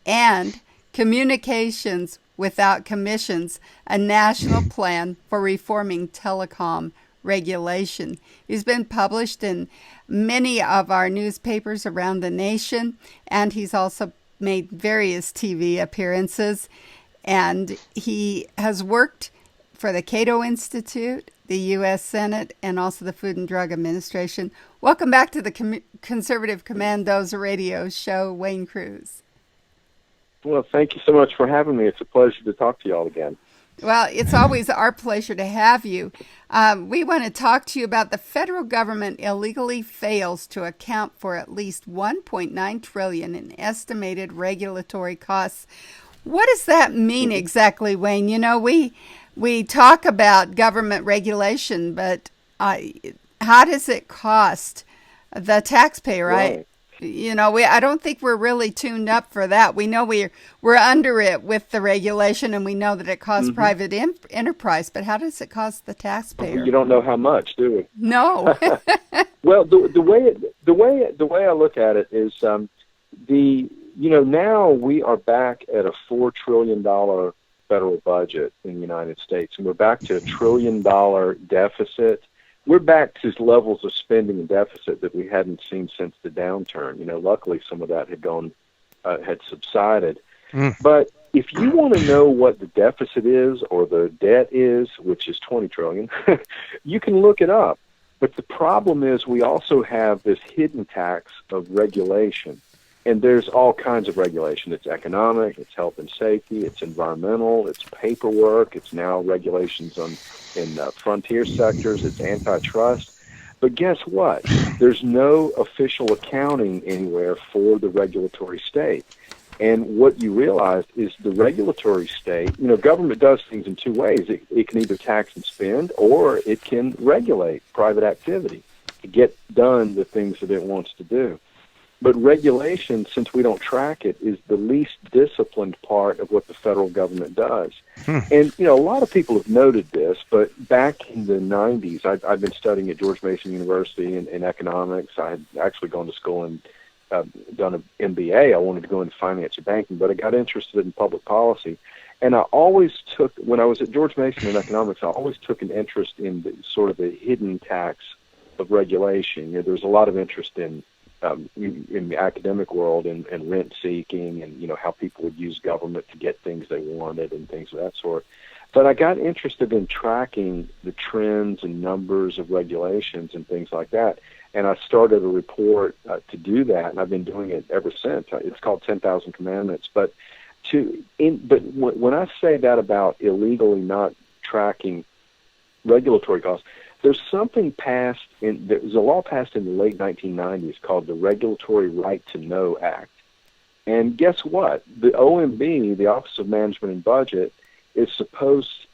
and Communications Without Commissions, a national plan for reforming telecom regulation. He's been published in many of our newspapers around the nation, and he's also made various TV appearances. And he has worked for the Cato Institute, the U.S. Senate, and also the Food and Drug Administration. Welcome back to the Conservative Commandos radio show, Wayne Cruz. Well, thank you so much for having me. It's a pleasure to talk to you all again. Well, it's always our pleasure to have you. We want to talk to you about the federal government illegally fails to account for at least $1.9 trillion in estimated regulatory costs. What does that mean exactly, Wayne? You know, we talk about government regulation, but how does it cost the taxpayer? Right. I don't think we're really tuned up for that. We know we're under it with the regulation, and we know that it costs private enterprise. But how does it cost the taxpayer? You don't know how much, do we? No. Well, the way I look at it is now we are back at a $4 trillion federal budget in the United States, and we're back to a $1 trillion deficit. We're back to levels of spending and deficit that we hadn't seen since the downturn. Luckily some of that had subsided. But if you want to know what the deficit is or the debt is, which is $20 trillion, you can look it up. But the problem is we also have this hidden tax of regulation. And there's all kinds of regulation. It's economic, it's health and safety, it's environmental, it's paperwork, it's now regulations in frontier sectors, it's antitrust. But guess what? There's no official accounting anywhere for the regulatory state. And what you realize is the regulatory state, government does things in two ways. It can either tax and spend, or it can regulate private activity to get done the things that it wants to do. But regulation, since we don't track it, is the least disciplined part of what the federal government does. And, a lot of people have noted this, but back in the 90s, I've been studying at George Mason University in economics. I had actually gone to school and done an MBA. I wanted to go into finance and banking, but I got interested in public policy. And I always took, when I was at George Mason in economics, I always took an interest in the hidden tax of regulation. There's a lot of interest in the academic world and rent seeking and how people would use government to get things they wanted and things of that sort. But I got interested in tracking the trends and numbers of regulations and things like that, and I started a report to do that, and I've been doing it ever since. It's called 10,000 Commandments. But when I say that about illegally not tracking regulatory costs, there's something there was a law passed in the late 1990s called the Regulatory Right to Know Act. And guess what? The OMB, the Office of Management and Budget, is supposed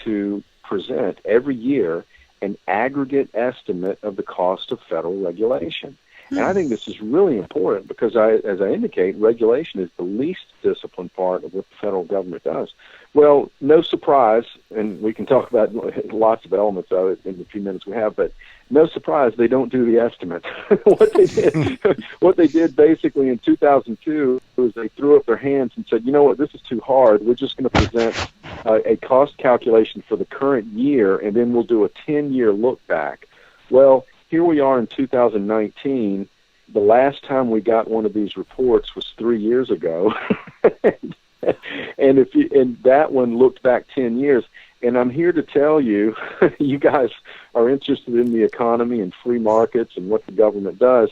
to present every year an aggregate estimate of the cost of federal regulation. And I think this is really important because, as I indicate, regulation is the least disciplined part of what the federal government does. Well, no surprise, and we can talk about lots of elements of it in the few minutes we have, but no surprise, they don't do the estimates. What they did basically in 2002 was they threw up their hands and said, you know what, this is too hard. We're just going to present a cost calculation for the current year, and then we'll do a 10-year look back. Well, here we are in 2019. The last time we got one of these reports was 3 years ago. And that one looked back 10 years. And I'm here to tell you, you guys are interested in the economy and free markets and what the government does.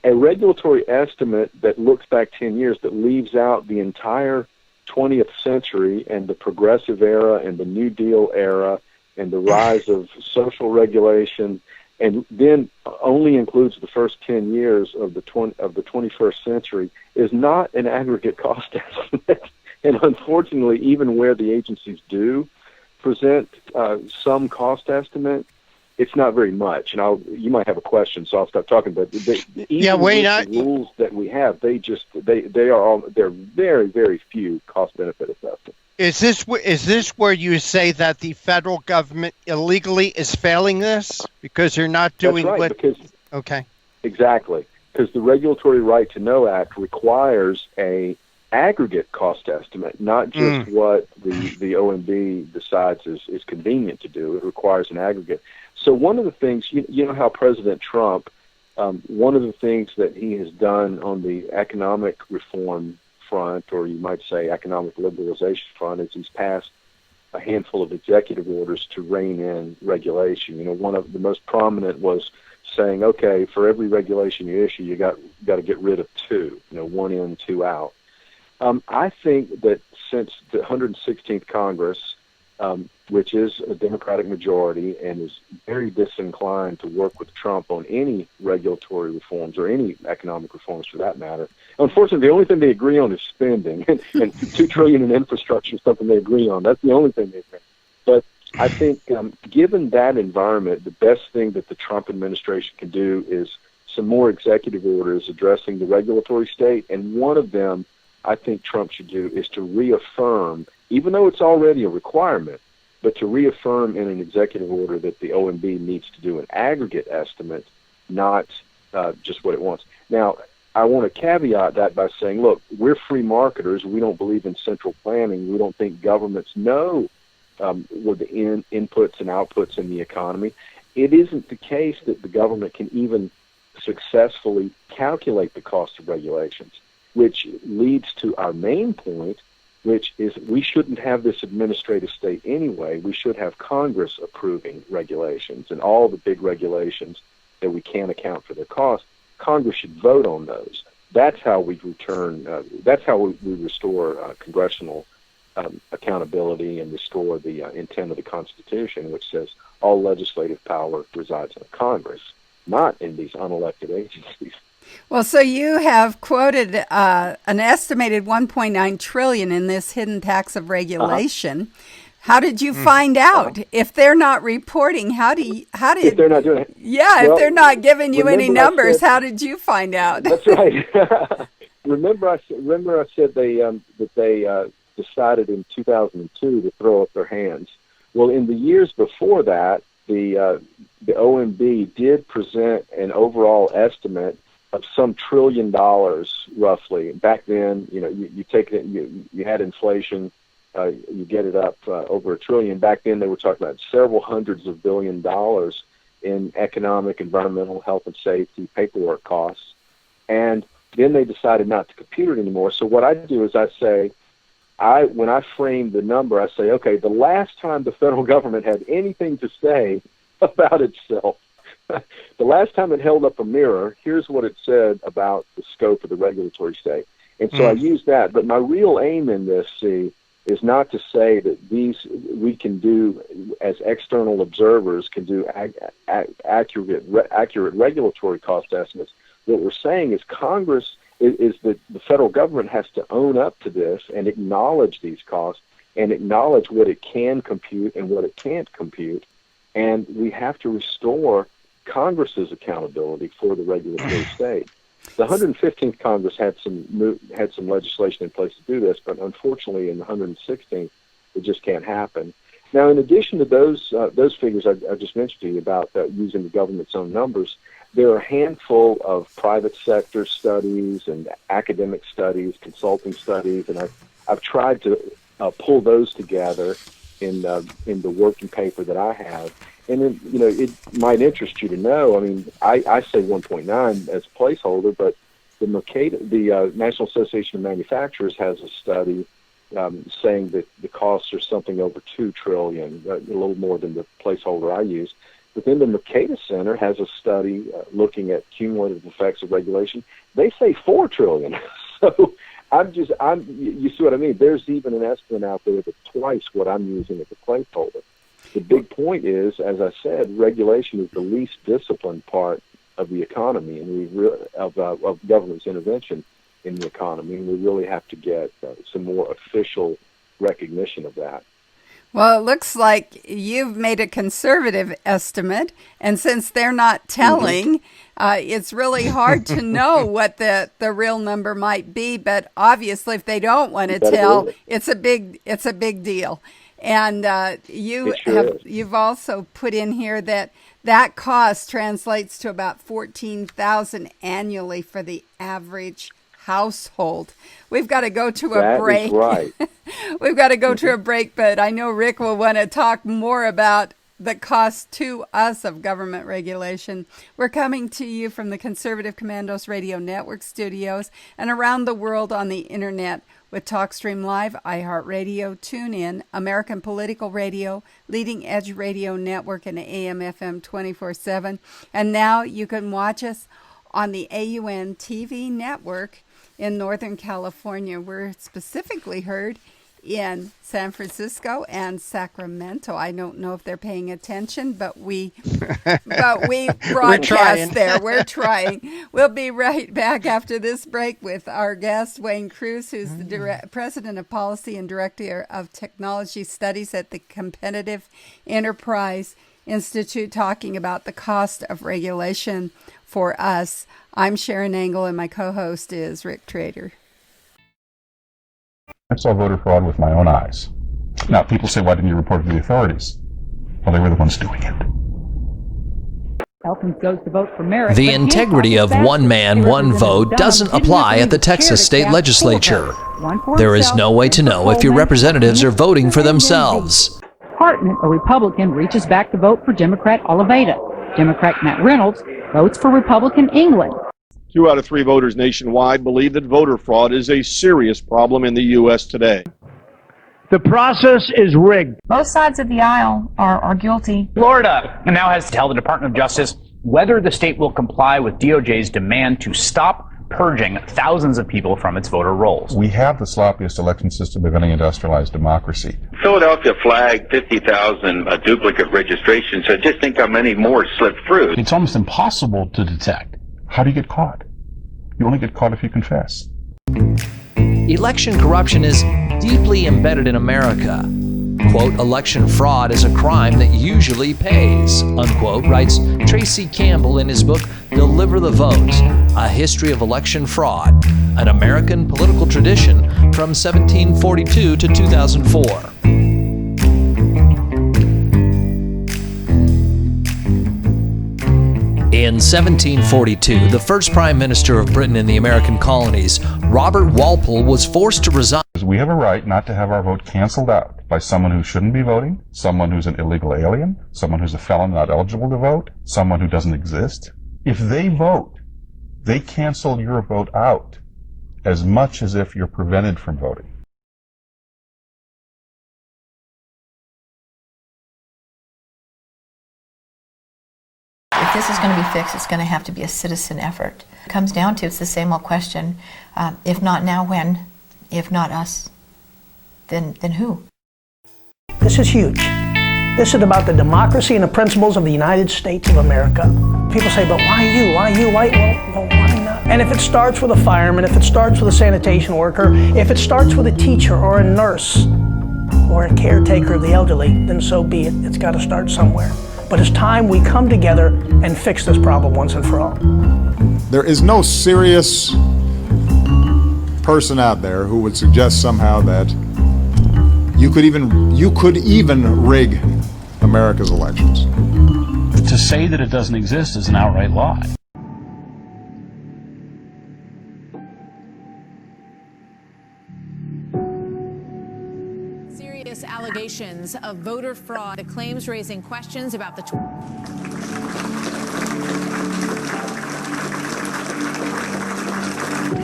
A regulatory estimate that looks back 10 years that leaves out the entire 20th century and the progressive era and the New Deal era and the rise of social regulation, and then only includes the first 10 years of the 21st century, is not an aggregate cost estimate. And unfortunately, even where the agencies do present some cost estate, it's not very much. And you might have a question, so I'll stop talking. But the rules that we have, they're very, very few cost benefit assessments. Is this where you say that the federal government illegally is failing this because they're not doing okay. Exactly, because the Regulatory Right to Know Act requires a aggregate cost estimate, not just what the OMB decides is convenient to do. It requires an aggregate. So one of the things, you know how President Trump, one of the things that he has done on the economic reform front, or you might say economic liberalization front, is he's passed a handful of executive orders to rein in regulation. One of the most prominent was saying, okay, for every regulation you issue, you got to get rid of two, one in, two out. I think that since the 116th Congress, which is a Democratic majority and is very disinclined to work with Trump on any regulatory reforms or any economic reforms for that matter. Unfortunately, the only thing they agree on is spending, and $2 trillion in infrastructure is something they agree on. That's the only thing they agree on. But I think given that environment, the best thing that the Trump administration can do is some more executive orders addressing the regulatory state, and one of them I think Trump should do is to reaffirm, even though it's already a requirement, but to reaffirm in an executive order that the OMB needs to do an aggregate estimate, not just what it wants. Now, I want to caveat that by saying, look, we're free marketers. We don't believe in central planning. We don't think governments know what the inputs and outputs in the economy. It isn't the case that the government can even successfully calculate the cost of regulations, which leads to our main point, which is we shouldn't have this administrative state anyway. We should have Congress approving regulations, and all the big regulations that we can't account for their cost, Congress should vote on those. That's how we return. That's how we restore congressional accountability and restore the intent of the Constitution, which says all legislative power resides in Congress, not in these unelected agencies. Well, so you have quoted an estimated $1.9 trillion in this hidden tax of regulation. How did you find out? If they're not reporting, if they're not doing it? Yeah, if they're not giving you any numbers, how did you find out? That's right. Remember I said that they decided in 2002 to throw up their hands. Well, in the years before that, the OMB did present an overall estimate of some $1 trillion roughly. Back then, you take it, you had inflation, you get it up over $1 trillion. Back then, they were talking about several hundreds of $billions in economic, environmental, health and safety, paperwork costs. And then they decided not to compute it anymore. So what I do is I say, when I frame the number, I say, okay, the last time the federal government had anything to say about itself, the last time it held up a mirror, here's what it said about the scope of the regulatory state. And so I use that. But my real aim in this, is not to say that we can do, as external observers, can do accurate regulatory cost estimates. What we're saying is Congress is that the federal government has to own up to this and acknowledge these costs and acknowledge what it can compute and what it can't compute. And we have to restore Congress's accountability for the regulatory state. The 115th Congress had some legislation in place to do this, but unfortunately in the 116th, it just can't happen. Now, in addition to those figures I just mentioned to you about using the government's own numbers, there are a handful of private sector studies and academic studies, consulting studies, and I've tried to pull those together in the working paper that I have. And then, it might interest you to know, I mean, I say 1.9 as a placeholder, but the National Association of Manufacturers has a study saying that the costs are something over $2 trillion, a little more than the placeholder I use. But then the Mercatus Center has a study looking at cumulative effects of regulation. They say $4 trillion. So you see what I mean? There's even an estimate out there that's twice what I'm using as a placeholder. The big point is, as I said, regulation is the least disciplined part of the economy and of government's intervention in the economy, and we really have to get some more official recognition of that. Well, it looks like you've made a conservative estimate, and since they're not telling, it's really hard to know what the real number might be. But obviously, if they don't want to tell, it's a big deal. And you've also put in here that cost translates to about $14,000 annually for the average household. We've got to go to a break. That is right. We've got to go to a break, but I know Rick will want to talk more about the cost to us of government regulation. We're coming to you from the Conservative Commandos Radio Network studios and around the world on the internet with TalkStream Live, iHeartRadio, TuneIn, American Political Radio, Leading Edge Radio Network, and AM/FM 24/7. And now you can watch us on the AUN TV network in Northern California. We're specifically heard in San Francisco and Sacramento. I don't know if they're paying attention, but we broadcast there. We're trying. We'll be right back after this break with our guest, Wayne Cruz, who's the President of Policy and Director of Technology Studies at the Competitive Enterprise Institute talking about the cost of regulation for us. I'm Sharron Engel, and my co-host is Rick Trader. I saw voter fraud with my own eyes. Now, people say, why didn't you report it to the authorities? Well, they were the ones doing it. The integrity of one man, one vote doesn't apply at the Texas state legislature. There is no way to know if your representatives are voting for themselves. Department, a Republican reaches back to vote for Democrat Oliveira. Democrat Matt Reynolds votes for Republican England. 2 out of 3 voters nationwide believe that voter fraud is a serious problem in the U.S. today. The process is rigged. Both sides of the aisle are guilty. Florida now has to tell the Department of Justice whether the state will comply with DOJ's demand to stop purging thousands of people from its voter rolls. We have the sloppiest election system of any industrialized democracy. Philadelphia flagged 50,000 duplicate registrations, so just think how many more slipped through. It's almost impossible to detect. How do you get caught? You only get caught if you confess. Election corruption is deeply embedded in America. Quote, election fraud is a crime that usually pays, unquote, writes Tracy Campbell in his book, Deliver the Vote, A History of Election Fraud, an American political tradition from 1742 to 2004. In 1742, the first Prime Minister of Britain in the American colonies, Robert Walpole, was forced to resign. We have a right not to have our vote canceled out by someone who shouldn't be voting, someone who's an illegal alien, someone who's a felon not eligible to vote, someone who doesn't exist. If they vote, they cancel your vote out as much as if you're prevented from voting. If this is going to be fixed, it's going to have to be a citizen effort. It comes down to, it's the same old question, if not now, when? If not us, then who? This is huge. This is about the democracy and the principles of the United States of America. People say, but why you? Why you? Why not? And if it starts with a fireman, if it starts with a sanitation worker, if it starts with a teacher or a nurse or a caretaker of the elderly, then so be it. It's got to start somewhere. But it's time we come together and fix this problem once and for all. There is no serious person out there who would suggest somehow that you could even rig America's elections. To say that it doesn't exist is an outright lie. Serious allegations of voter fraud, the claims raising questions about the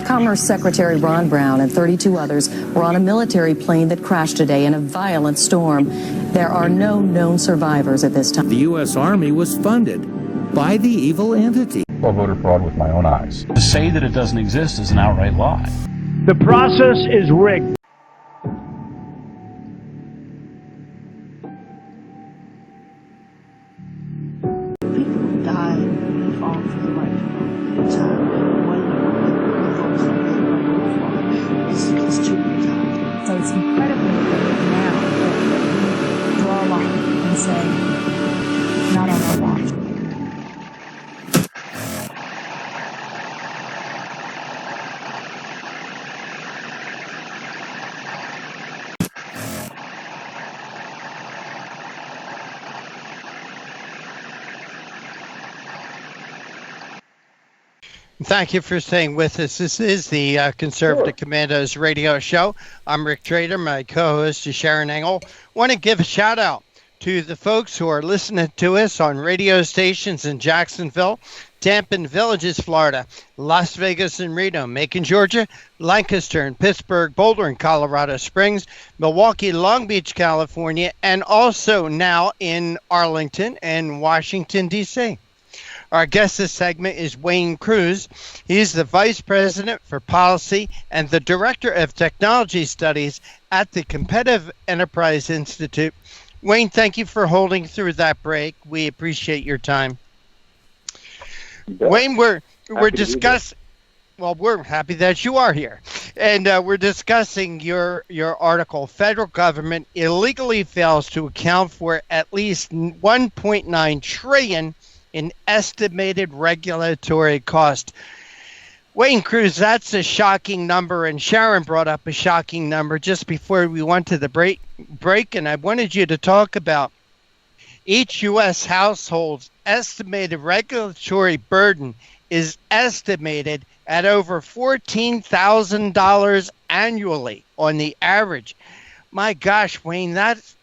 Commerce Secretary Ron Brown and 32 others were on a military plane that crashed today in a violent storm. There are no known survivors at this time. The U.S. Army was funded by the evil entity. I saw voter fraud with my own eyes. To say that it doesn't exist is an outright lie. The process is rigged. People die and fall for the right time. It's too time. So it's incredibly important now that we draw a line and say, not on our watch. Thank you for staying with us. This is the Conservative Commandos radio show. I'm Rick Trader. My co-host is Sharron Engel. Want to give a shout out to the folks who are listening to us on radio stations in Jacksonville, Tampa Villages, Florida, Las Vegas and Reno, Macon, Georgia, Lancaster and Pittsburgh, Boulder and Colorado Springs, Milwaukee, Long Beach, California, and also now in Arlington and Washington, D.C. Our guest this segment is Wayne Cruz. He's the Vice President for Policy and the Director of Technology Studies at the Competitive Enterprise Institute. Wayne, thank you for holding through that break. We appreciate your time. Wayne, we're discussing. Well, we're happy that you are here. And we're discussing your article. Federal government illegally fails to account for at least 1.9 trillion in estimated regulatory cost. Wayne Cruz, that's a shocking number, and Sharron brought up a shocking number just before we went to the break, and I wanted you to talk about each U.S. household's estimated regulatory burden is estimated at over $14,000 annually on the average. My gosh, Wayne, that's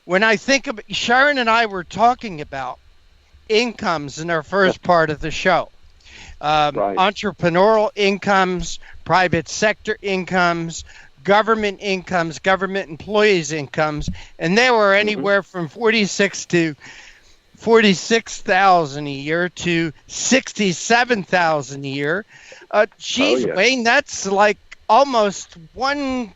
when I think of Sharron and I were talking about incomes in our first part of the show. Entrepreneurial incomes, private sector incomes, government incomes, government employees' incomes, and they were anywhere from 46 to 46,000 a year to 67,000 a year. Wayne, that's like almost one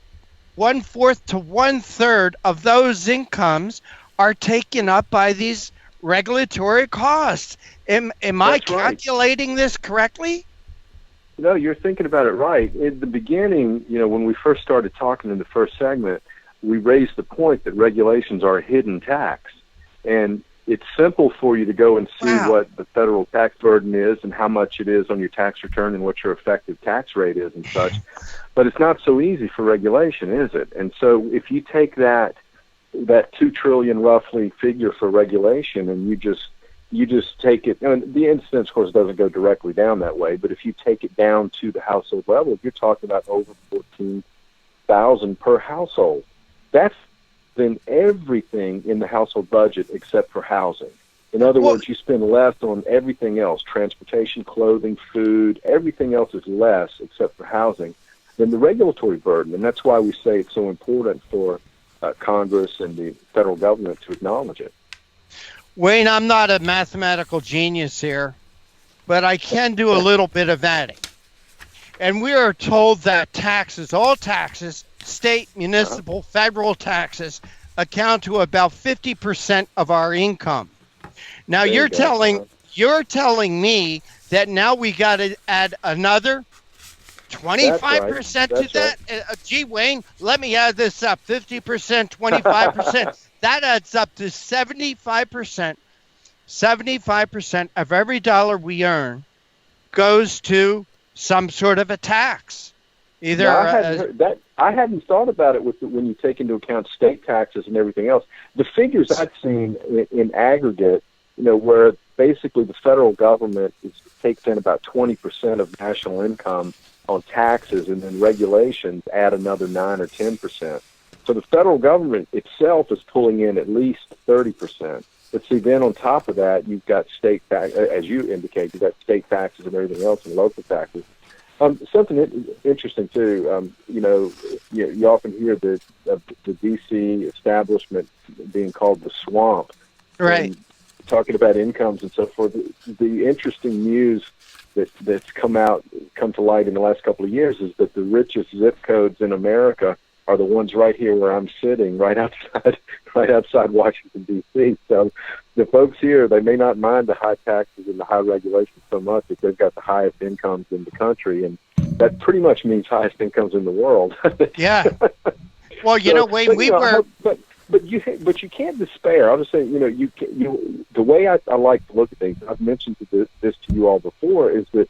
fourth to 1/3 of those incomes are taken up by these regulatory costs. Am I calculating this correctly? No, you're thinking about it right. In the beginning, when we first started talking in the first segment, we raised the point that regulations are a hidden tax. And it's simple for you to go and see what the federal tax burden is and how much it is on your tax return and what your effective tax rate is and such. But it's not so easy for regulation, is it? And so if you take that $2 trillion roughly figure for regulation and you just take it, and the incidence, of course, doesn't go directly down that way, but if you take it down to the household level, you're talking about over $14,000 per household. That's then everything in the household budget except for housing. In other words, you spend less on everything else, transportation, clothing, food, everything else is less except for housing than the regulatory burden. And that's why we say it's so important for Congress and the federal government to acknowledge it. Wayne, I'm not a mathematical genius here, but I can do a little bit of adding. And we are told that taxes, all taxes, state, municipal, federal taxes, account to about 50% of our income. Now you're telling me that now we got to add another 25% to that? Gee, Wayne, let me add this up. 50%, 25%. That adds up to 75%. 75% of every dollar we earn goes to some sort of a tax. Either I hadn't thought about it when you take into account state taxes and everything else. The figures I've seen in aggregate, where basically the federal government takes in about 20% of national income on taxes, and then regulations add another 9 or 10%. So the federal government itself is pulling in at least 30%. But see, then on top of that, you've got state tax, as you indicate, you've got state taxes and everything else, and local taxes. Something interesting too. You often hear the D.C. establishment being called the swamp, right? Talking about incomes and so forth. The interesting news that's come to light in the last couple of years is that the richest zip codes in America are the ones right here where I'm sitting, right outside Washington, D.C. So the folks here, they may not mind the high taxes and the high regulations so much if they've got the highest incomes in the country, and that pretty much means highest incomes in the world. Yeah. Well, Wayne, but you can't despair. I'll just say, the way I like to look at things, I've mentioned this to you all before, is that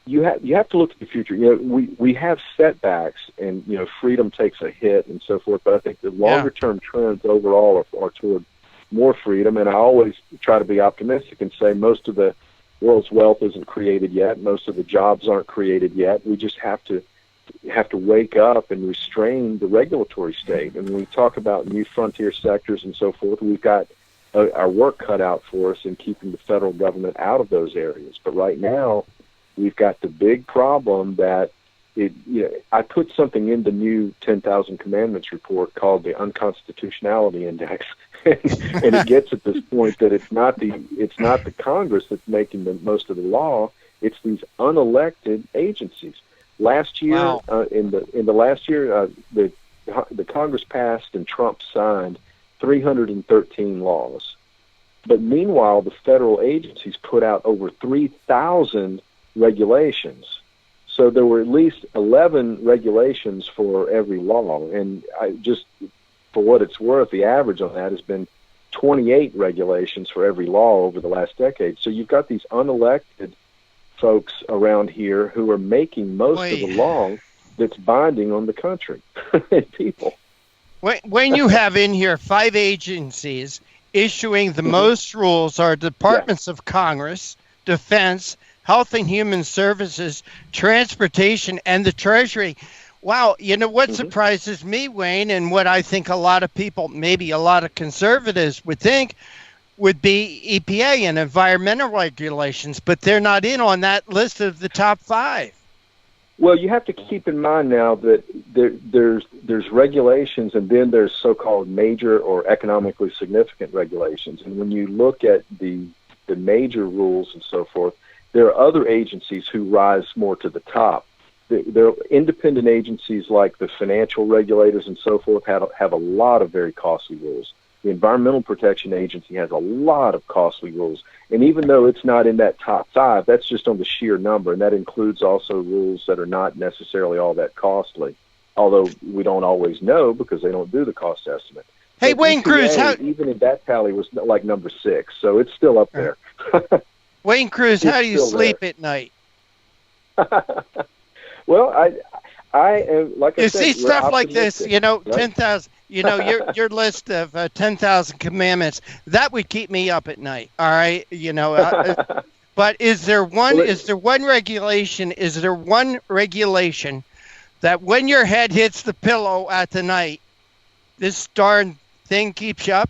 you have to look at the future. We have setbacks, and freedom takes a hit and so forth. But I think the longer term trends overall are toward more freedom. And I always try to be optimistic and say most of the world's wealth isn't created yet. Most of the jobs aren't created yet. We just have to wake up and restrain the regulatory state. And when we talk about new frontier sectors and so forth, we've got our work cut out for us in keeping the federal government out of those areas. But right now, we've got the big problem that I put something in the new 10,000 Commandments report called the Unconstitutionality Index, and it gets at this point that it's not the Congress that's making the most of the law; it's these unelected agencies. Last year, in the last year, the Congress passed and Trump signed 313 laws, but meanwhile, the federal agencies put out over 3,000 regulations. So there were at least 11 regulations for every law. And just for what it's worth, the average on that has been 28 regulations for every law over the last decade. So you've got these unelected folks around here who are making most of the law that's binding on the country and people. When you have in here 5 agencies issuing the most rules are departments of Congress, Defense, Health and Human Services, Transportation, and the Treasury. Wow, you know what surprises me, Wayne, and what I think a lot of people, maybe a lot of conservatives would think, would be EPA and environmental regulations, but they're not in on that list of the top 5. Well, you have to keep in mind now that there's regulations, and then there's so-called major or economically significant regulations. And when you look at the major rules and so forth, there are other agencies who rise more to the top. There are independent agencies like the financial regulators and so forth have a lot of very costly rules. The Environmental Protection Agency has a lot of costly rules. And even though it's not in that top 5, that's just on the sheer number. And that includes also rules that are not necessarily all that costly, although we don't always know because they don't do the cost estimate. Hey, but Wayne Cruz, even in that tally was like number 6, so it's still up there. Wayne Cruz, how do you sleep at night? Well, I am, like I said, you see stuff like this, right? 10,000, your list of 10,000 commandments, that would keep me up at night. All right. But is there one regulation that when your head hits the pillow at the night, this darn thing keeps you up?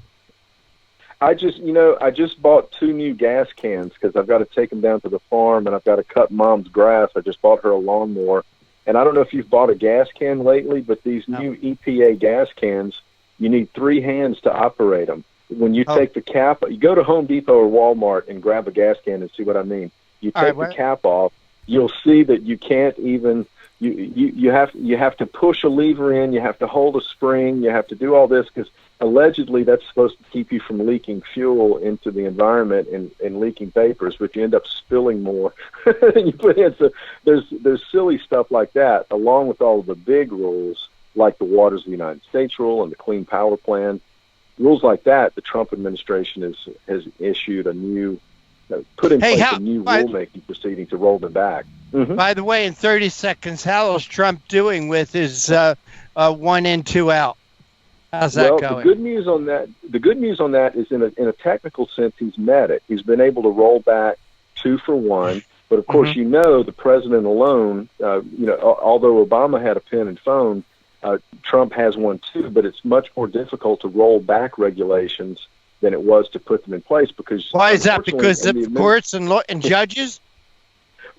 I just bought 2 new gas cans because I've got to take them down to the farm and I've got to cut Mom's grass. I just bought her a lawnmower. And I don't know if you've bought a gas can lately, but these new EPA gas cans, you need 3 hands to operate them. When you take the cap, you go to Home Depot or Walmart and grab a gas can and see what I mean. You take the cap off, you'll see that you can't even, you have to push a lever in, you have to hold a spring, you have to do all this because allegedly that's supposed to keep you from leaking fuel into the environment and leaking vapors, but you end up spilling more than you put in. So there's silly stuff like that, along with all of the big rules like the Waters of the United States rule and the Clean Power Plan. Rules like that, the Trump administration has issued a new, put in place a new rulemaking proceeding to roll them back. By the way, in 30 seconds, how is Trump doing with his 1 in, 2 out? How's that going? The good news on that is in a technical sense, he's met it. He's been able to roll back 2 for 1. But of course, the president alone, although Obama had a pen and phone, Trump has one too. But it's much more difficult to roll back regulations than it was to put them in place because. Why is that? Because of courts and judges.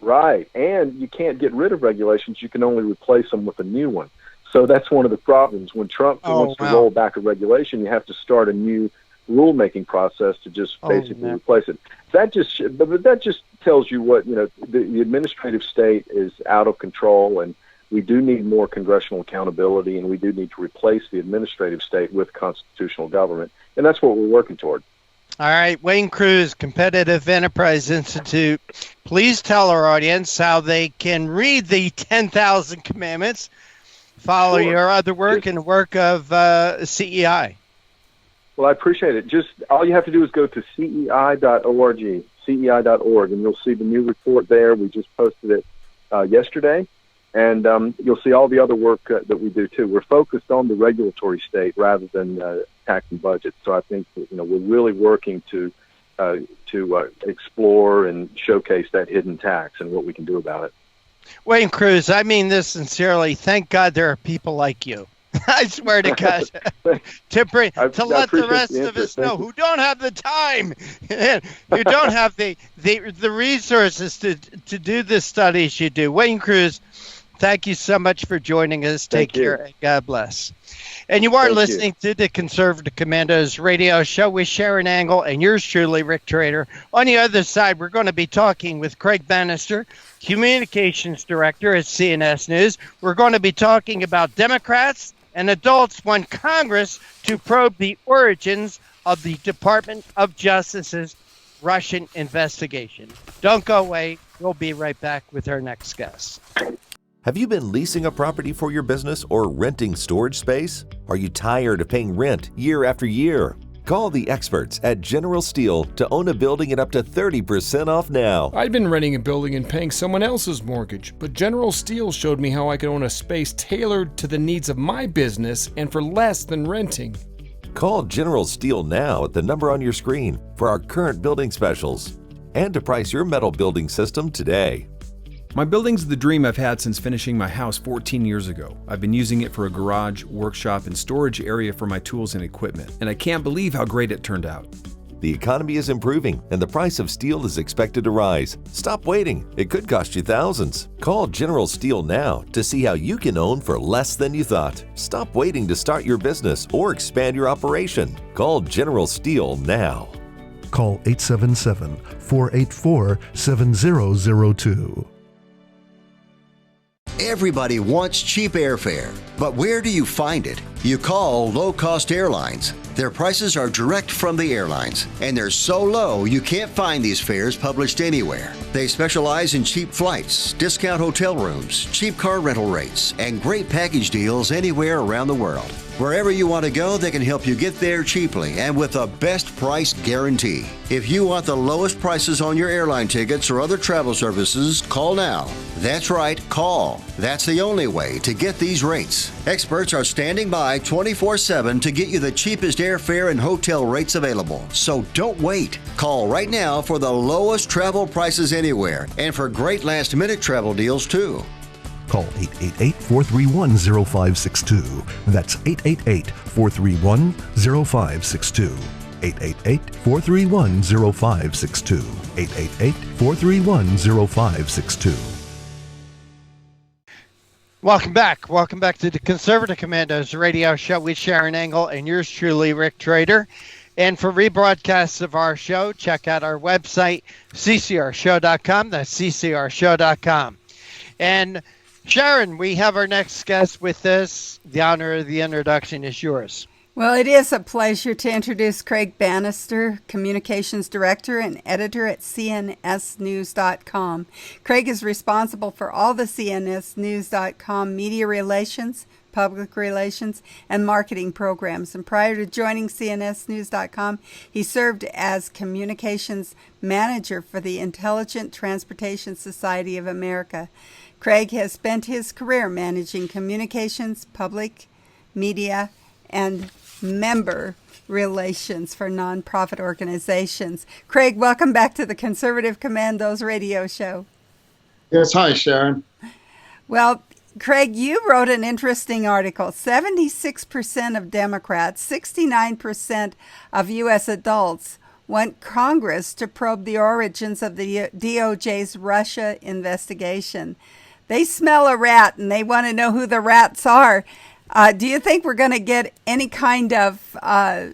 Right, and you can't get rid of regulations. You can only replace them with a new one. So that's one of the problems. When Trump wants to roll back a regulation, you have to start a new rulemaking process to just basically replace it. That just tells you what, the administrative state is out of control, and we do need more congressional accountability, and we do need to replace the administrative state with constitutional government, and that's what we're working toward. All right, Wayne Cruz, Competitive Enterprise Institute. Please tell our audience how they can read the 10,000 Commandments, follow your other work and the work of CEI. Well, I appreciate it. Just all you have to do is go to cei.org, cei.org, and you'll see the new report there. We just posted it yesterday, and you'll see all the other work that we do too. We're focused on the regulatory state rather than tax and budget. So I think we're really working to explore and showcase that hidden tax and what we can do about it. Wayne Cruz, I mean this sincerely. Thank God there are people like you. I swear to God, to let the rest of us know who don't have the time, who don't have the resources to do the studies you do. Wayne Cruz, thank you so much for joining us. Take care and God bless. And you are listening to the Conservative Commandos radio show with Sharron Angle and yours truly, Rick Trader. On the other side, we're going to be talking with Craig Bannister, Communications Director at CNS News. We're going to be talking about Democrats and adults want Congress to probe the origins of the Department of Justice's Russian investigation. Don't go away. We'll be right back with our next guest. Have you been leasing a property for your business or renting storage space? Are you tired of paying rent year after year? Call the experts at General Steel to own a building at up to 30% off now. I'd been renting a building and paying someone else's mortgage, but General Steel showed me how I could own a space tailored to the needs of my business and for less than renting. Call General Steel now at the number on your screen for our current building specials and to price your metal building system today. My building's the dream I've had since finishing my house 14 years ago. I've been using it for a garage, workshop, and storage area for my tools and equipment, and I can't believe how great it turned out. The economy is improving and the price of steel is expected to rise. Stop waiting. It could cost you thousands. Call General Steel now to see how you can own for less than you thought. Stop waiting to start your business or expand your operation. Call General Steel now. Call 877-484-7002. Everybody wants cheap airfare, but where do you find it? You call low-cost airlines. Their prices are direct from the airlines, and they're so low you can't find these fares published anywhere. They specialize in cheap flights, discount hotel rooms, cheap car rental rates, and great package deals anywhere around the world. Wherever you want to go, they can help you get there cheaply and with a best price guarantee. If you want the lowest prices on your airline tickets or other travel services, call now. That's right, call. That's the only way to get these rates. Experts are standing by 24/7 to get you the cheapest airfare and hotel rates available. So don't wait. Call right now for the lowest travel prices anywhere and for great last-minute travel deals too. Call 888-431-0562. That's 888-431-0562. 888-431-0562. 888-431-0562. Welcome back. Welcome back to the Conservative Commandos radio show with Sharron Engel and yours truly, Rick Trader. And for rebroadcasts of our show, check out our website, ccrshow.com. That's ccrshow.com. And Sharron, we have our next guest with us. The honor of the introduction is yours. Well, it is a pleasure to introduce Craig Bannister, Communications Director and Editor at CNSnews.com. Craig is responsible for all the CNSnews.com media relations, public relations, and marketing programs. And prior to joining CNSnews.com, he served as Communications Manager for the Intelligent Transportation Society of America. Craig has spent his career managing communications, public, media, and member relations for nonprofit organizations. Craig, welcome back to the Conservative Commandos radio show. Yes, hi, Sharron. Well, Craig, you wrote an interesting article. 76% of Democrats, 69% of U.S. adults want Congress to probe the origins of the DOJ's Russia investigation. They smell a rat and they want to know who the rats are. Do you think we're going to get any kind of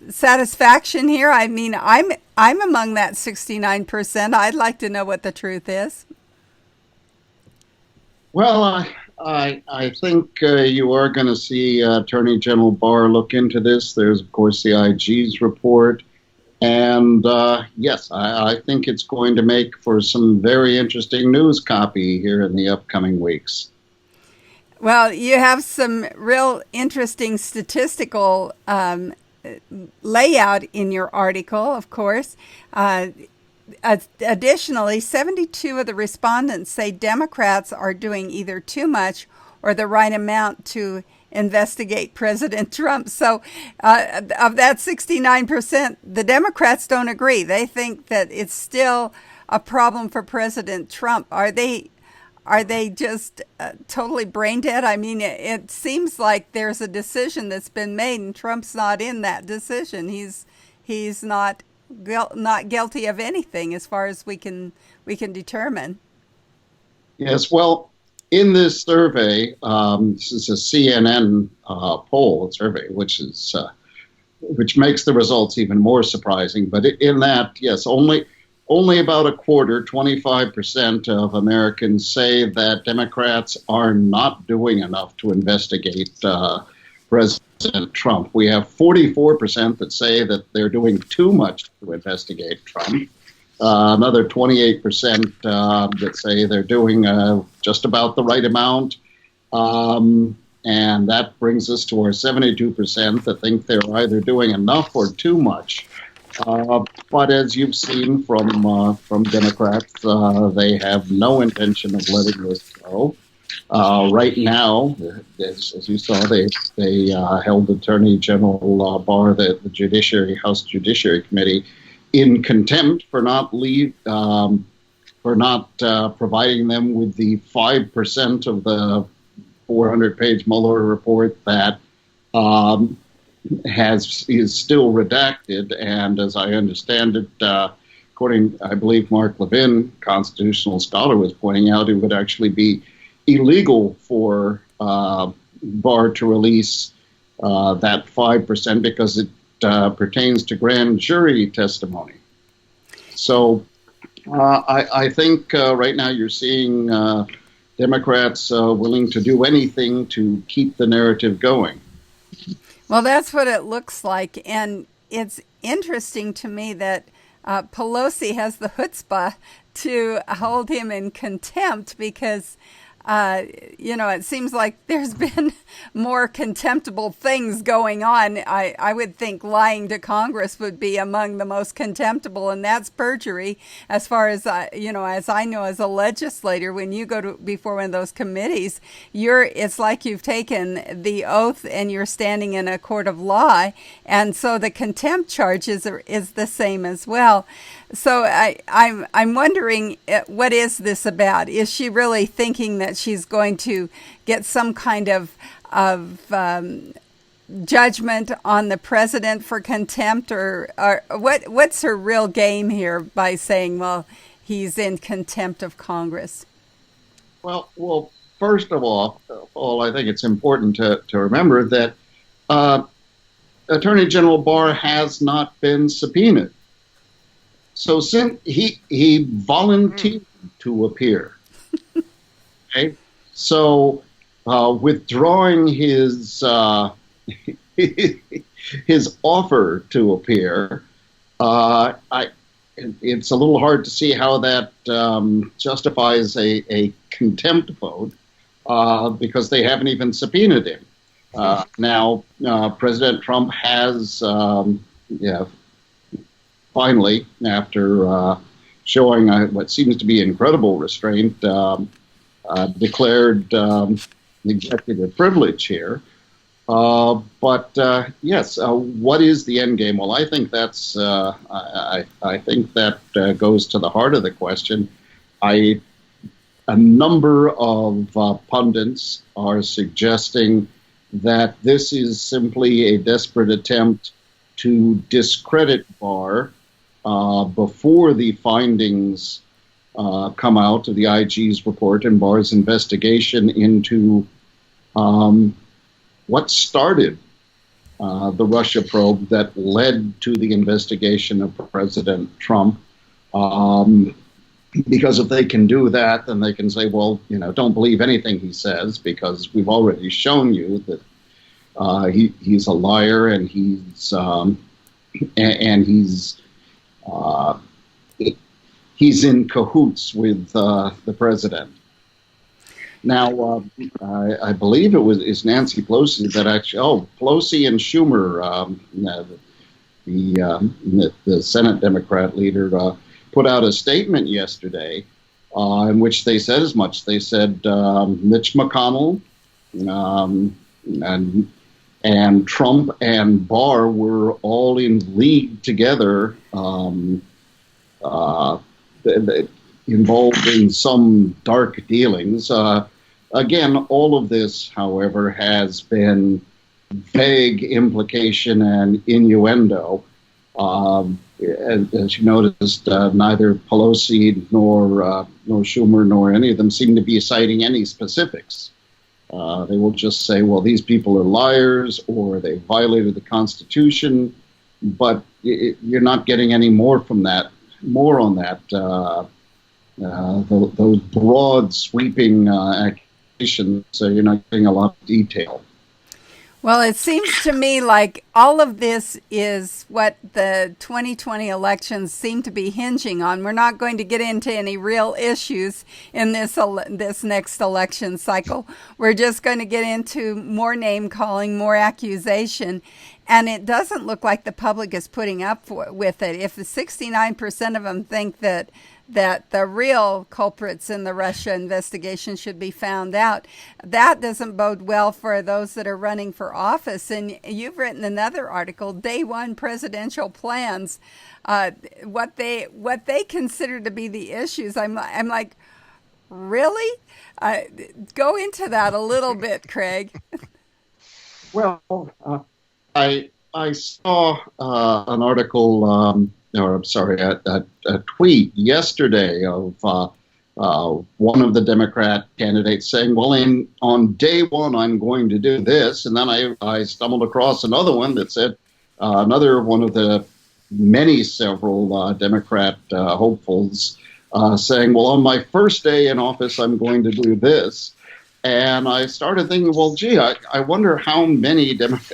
satisfaction here? I mean, I'm among that 69%. I'd like to know what the truth is. Well, I think you are going to see Attorney General Barr look into this. There's, of course, the IG's report. And yes, I think it's going to make for some very interesting news copy here in the upcoming weeks. Well, you have some real interesting statistical layout in your article, of course. Additionally, 72 of the respondents say Democrats are doing either too much or the right amount to investigate President Trump. So of that 69%, the Democrats don't agree. They think that it's still a problem for President Trump. Are they just totally brain dead? I mean, it seems like there's a decision that's been made and Trump's not in that decision. He's not guilty of anything as far as we can determine. Yes, well, in this survey, this is a CNN poll survey, which makes the results even more surprising. But in that, yes, only about a quarter, 25% of Americans say that Democrats are not doing enough to investigate President Trump. We have 44% that say that they're doing too much to investigate Trump. another 28% that say they're doing just about the right amount. And that brings us to our 72% that think they're either doing enough or too much. But as you've seen from Democrats, they have no intention of letting this go. Right now, as you saw, they held Attorney General Barr, the House Judiciary Committee, in contempt for not providing them with the 5% of the 400-page Mueller report that is still redacted. And as I understand it, according, I believe Mark Levin, constitutional scholar, was pointing out, it would actually be illegal for Barr to release that 5% because it pertains to grand jury testimony. So I think right now you're seeing Democrats willing to do anything to keep the narrative going. Well, that's what it looks like. And it's interesting to me that Pelosi has the chutzpah to hold him in contempt because it seems like there's been more contemptible things going on. I would think lying to Congress would be among the most contemptible, and that's perjury. As far as as I know, as a legislator, when you go before one of those committees, it's like you've taken the oath and you're standing in a court of law, and so the contempt charge is the same as well. So I'm wondering, what is this about? Is she really thinking that she's going to get some kind of judgment on the president for contempt, or what's her real game here by saying, well, he's in contempt of Congress? Well, first of all, I think it's important to remember that Attorney General Barr has not been subpoenaed. So since he volunteered to appear, okay? So withdrawing his his offer to appear, it's a little hard to see how that justifies a contempt vote because they haven't even subpoenaed him. Now, President Trump has, finally, after showing what seems to be incredible restraint, declared executive privilege here. But yes, what is the end game? Well, I think that's I think that goes to the heart of the question. A number of pundits are suggesting that this is simply a desperate attempt to discredit Barr before the findings come out of the IG's report and Barr's investigation into what started the Russia probe that led to the investigation of President Trump. Because if they can do that, then they can say, well, don't believe anything he says, because we've already shown you that he's a liar and he's in cahoots with the president. Now, I believe it's Nancy Pelosi that actually, Pelosi and Schumer, the Senate Democrat leader, put out a statement yesterday in which they said as much. They said Mitch McConnell and Trump and Barr were all in league together, involved in some dark dealings. Again, all of this, however, has been vague implication and innuendo. As you noticed, neither Pelosi nor Schumer nor any of them seem to be citing any specifics. They will just say, well, these people are liars or they violated the Constitution, but you're not getting any more from that, more on that, those broad sweeping accusations, so you're not getting a lot of detail. Well, it seems to me like all of this is what the 2020 elections seem to be hinging on. We're not going to get into any real issues in this next election cycle. We're just going to get into more name calling, more accusation. And it doesn't look like the public is putting up with it. If the 69% of them think that the real culprits in the Russia investigation should be found out, that doesn't bode well for those that are running for office. And you've written another article, Day One Presidential Plans, what they consider to be the issues. I'm like, really? Go into that a little bit, Craig. Well, I saw an article, a tweet yesterday of one of the Democrat candidates saying, well, on day one, I'm going to do this. And then I stumbled across another one that said, another one of the several Democrat hopefuls saying, well, on my first day in office, I'm going to do this. And I started thinking, well, gee, I wonder how many this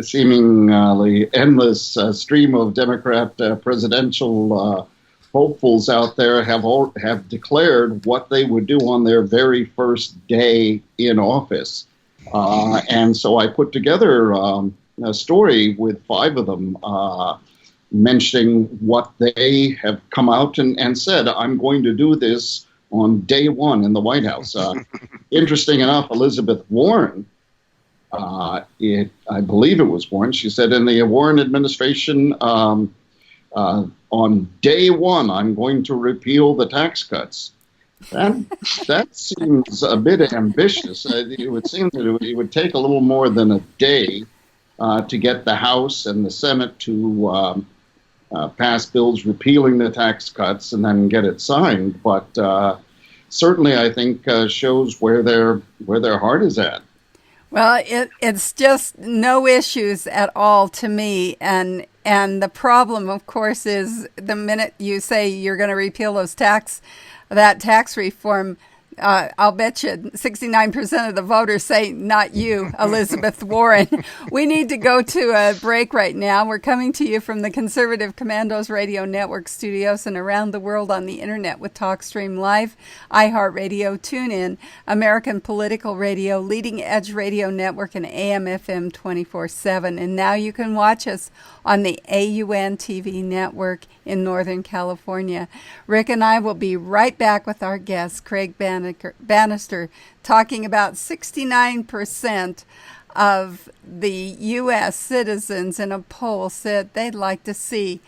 seemingly endless stream of Democrat presidential hopefuls out there have declared what they would do on their very first day in office. And so I put together a story with 5 of them mentioning what they have come out and said, I'm going to do this on day one in the White House. Interesting enough, Elizabeth Warren, I believe it was Warren, she said in the Warren administration, on day one, I'm going to repeal the tax cuts. That seems a bit ambitious. It would seem that it would take a little more than a day to get the House and the Senate to pass bills repealing the tax cuts and then get it signed. But certainly, I think shows where their heart is at. Well, it's just no issues at all to me, and the problem, of course, is the minute you say you're going to repeal that tax reform, I'll bet you 69% of the voters say, not you, Elizabeth Warren. We need to go to a break right now. We're coming to you from the Conservative Commandos Radio Network studios and around the world on the internet with TalkStream Live, iHeartRadio, TuneIn, American Political Radio, Leading Edge Radio Network, and AM/FM 24/7. And now you can watch us on the AUN TV network in Northern California. Rick and I will be right back with our guest, Craig Bannister, talking about 69% of the U.S. citizens in a poll said they'd like to see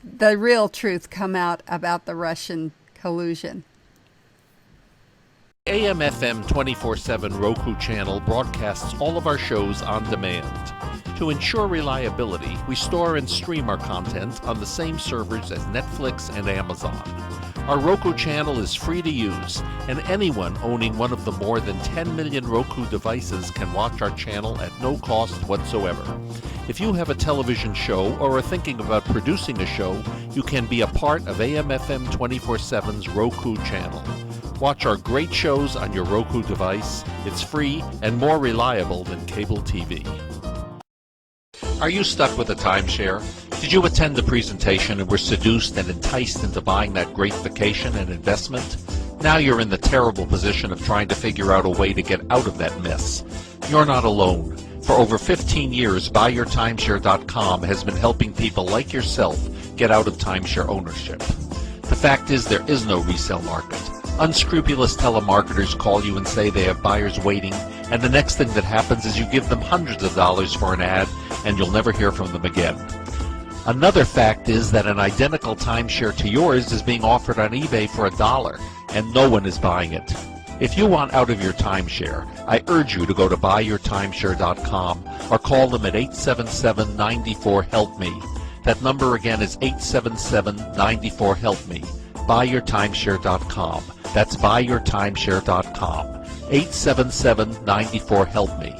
the real truth come out about the Russian collusion. AM/FM 24/7 Roku channel broadcasts all of our shows on demand. To ensure reliability, we store and stream our content on the same servers as Netflix and Amazon. Our Roku channel is free to use, and anyone owning one of the more than 10 million Roku devices can watch our channel at no cost whatsoever. If you have a television show or are thinking about producing a show, you can be a part of AM/FM 24/7's Roku channel. Watch our great shows on your Roku device. It's free and more reliable than cable TV. Are you stuck with a timeshare? Did you attend the presentation and were seduced and enticed into buying that great vacation and investment? Now you're in the terrible position of trying to figure out a way to get out of that mess. You're not alone. For over 15 years, BuyYourTimeshare.com has been helping people like yourself get out of timeshare ownership. The fact is there is no resale market. Unscrupulous telemarketers call you and say they have buyers waiting, and the next thing that happens is you give them hundreds of dollars for an ad, and you'll never hear from them again. Another fact is that an identical timeshare to yours is being offered on eBay for $1, and no one is buying it. If you want out of your timeshare, I urge you to go to BuyYourTimeshare.com or call them at 877-94-HELP-ME. That number again is 877-94-HELP-ME. BuyYourTimeshare.com. That's BuyYourTimeshare.com. 877-94-HELP-ME.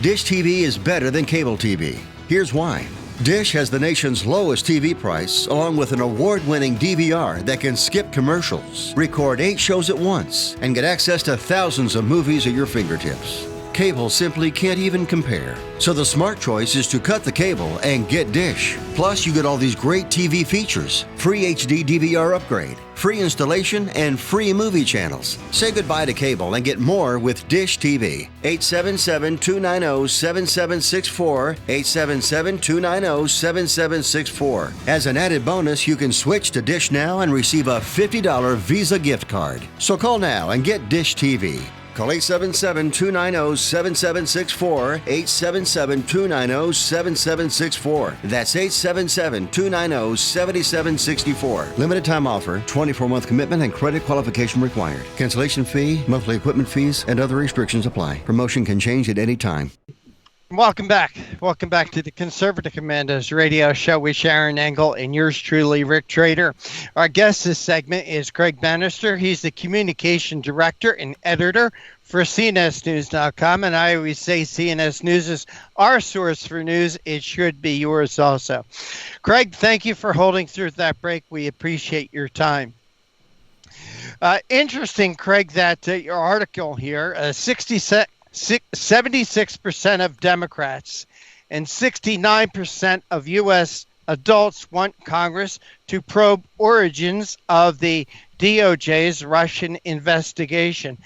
Dish TV is better than cable TV. Here's why. Dish has the nation's lowest TV price, along with an award-winning DVR that can skip commercials, record 8 shows at once, and get access to thousands of movies at your fingertips. Cable simply can't even compare. So the smart choice is to cut the cable and get Dish. Plus, you get all these great TV features, free HD DVR upgrade, free installation, and free movie channels. Say goodbye to cable and get more with Dish TV. 877-290-7764, 877-290-7764. As an added bonus, you can switch to Dish now and receive a $50 Visa gift card. So call now and get Dish TV. Call 877-290-7764, 877-290-7764. That's 877-290-7764. Limited time offer, 24-month commitment and credit qualification required. Cancellation fee, monthly equipment fees, and other restrictions apply. Promotion can change at any time. Welcome back. Welcome back to the Conservative Commandos radio show with Sharron Engel and yours truly, Rick Trader. Our guest this segment is Craig Bannister. He's the communication director and editor for CNSnews.com. And I always say CNS News is our source for news. It should be yours also. Craig, thank you for holding through that break. We appreciate your time. Interesting, Craig, that your article here, 76% of Democrats and 69% of U.S. adults want Congress to probe origins of the DOJ's Russian investigation.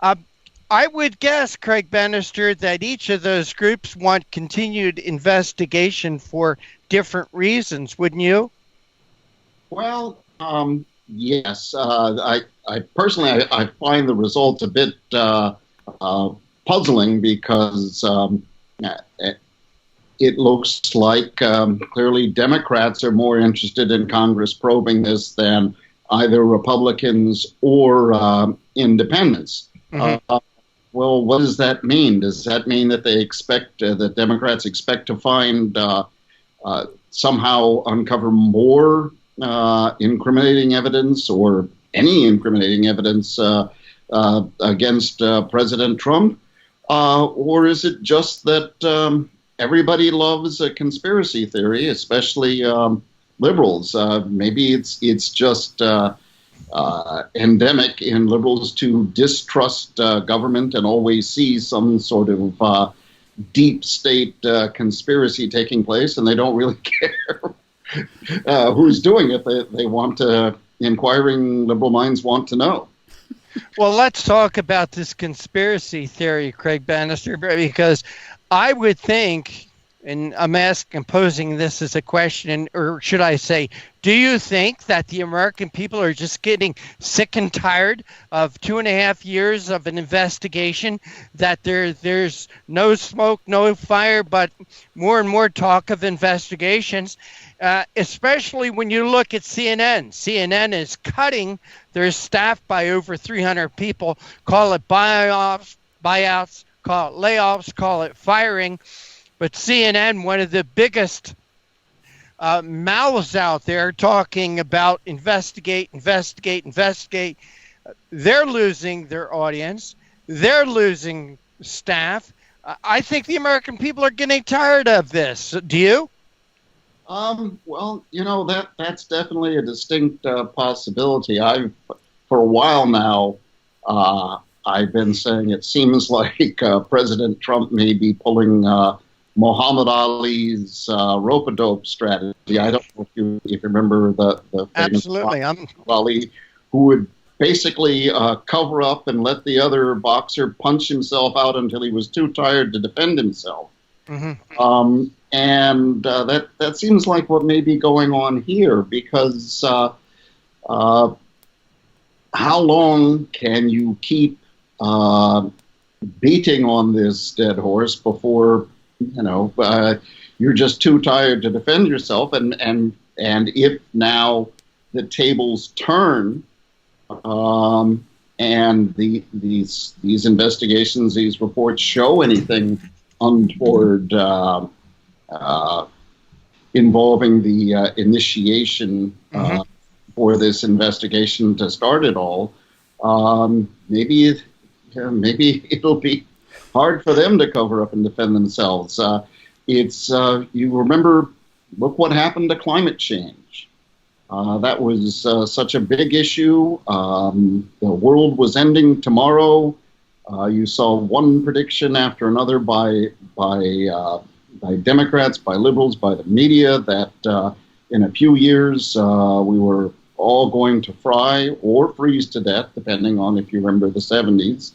I would guess, Craig Bannister, that each of those groups want continued investigation for different reasons, wouldn't you? Well, yes. I personally find the results a bit puzzling because it looks like clearly Democrats are more interested in Congress probing this than either Republicans or independents. Mm-hmm. Well, what does that mean? Does that mean that they expect, that Democrats expect to find somehow uncover more incriminating evidence or any incriminating evidence against President Trump? Or is it just that everybody loves a conspiracy theory, especially liberals? Maybe it's just endemic in liberals to distrust government and always see some sort of deep state conspiracy taking place, and they don't really care who's doing it. They want to, inquiring liberal minds want to know. Well, let's talk about this conspiracy theory, Craig Bannister, because I would think, and I'm posing this as a question, or should I say, do you think that the American people are just getting sick and tired of 2.5 years of an investigation, that there's no smoke, no fire, but more and more talk of investigations, especially when you look at CNN. CNN is cutting their staff by over 300 people, call it buyouts, call it layoffs, call it firing. But CNN, one of the biggest mouths out there talking about investigate. They're losing their audience. They're losing staff. I think the American people are getting tired of this. Do you? Well, that's definitely a distinct possibility. For a while now, I've been saying it seems like President Trump may be pulling Muhammad Ali's rope-a-dope strategy. I don't know if you remember the famous Muhammad Ali, who would basically cover up and let the other boxer punch himself out until he was too tired to defend himself. Mm-hmm. And that seems like what may be going on here, because how long can you keep beating on this dead horse before you're just too tired to defend yourself? And if now the tables turn and these investigations, these reports show anything untoward involving the initiation for this investigation to start it all, maybe it'll be hard for them to cover up and defend themselves. You remember look what happened to climate change. That was such a big issue. The world was ending tomorrow. You saw one prediction after another by Democrats, by liberals, by the media that in a few years we were all going to fry or freeze to death, depending on if you remember the 70s.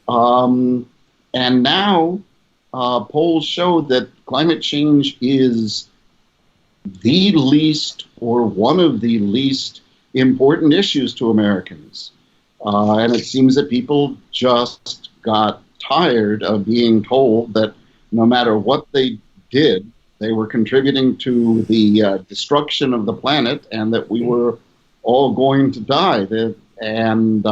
And now polls show that climate change is the least or one of the least important issues to Americans. And it seems that people just got tired of being told that no matter what they did, they were contributing to the destruction of the planet and that we were all going to die. And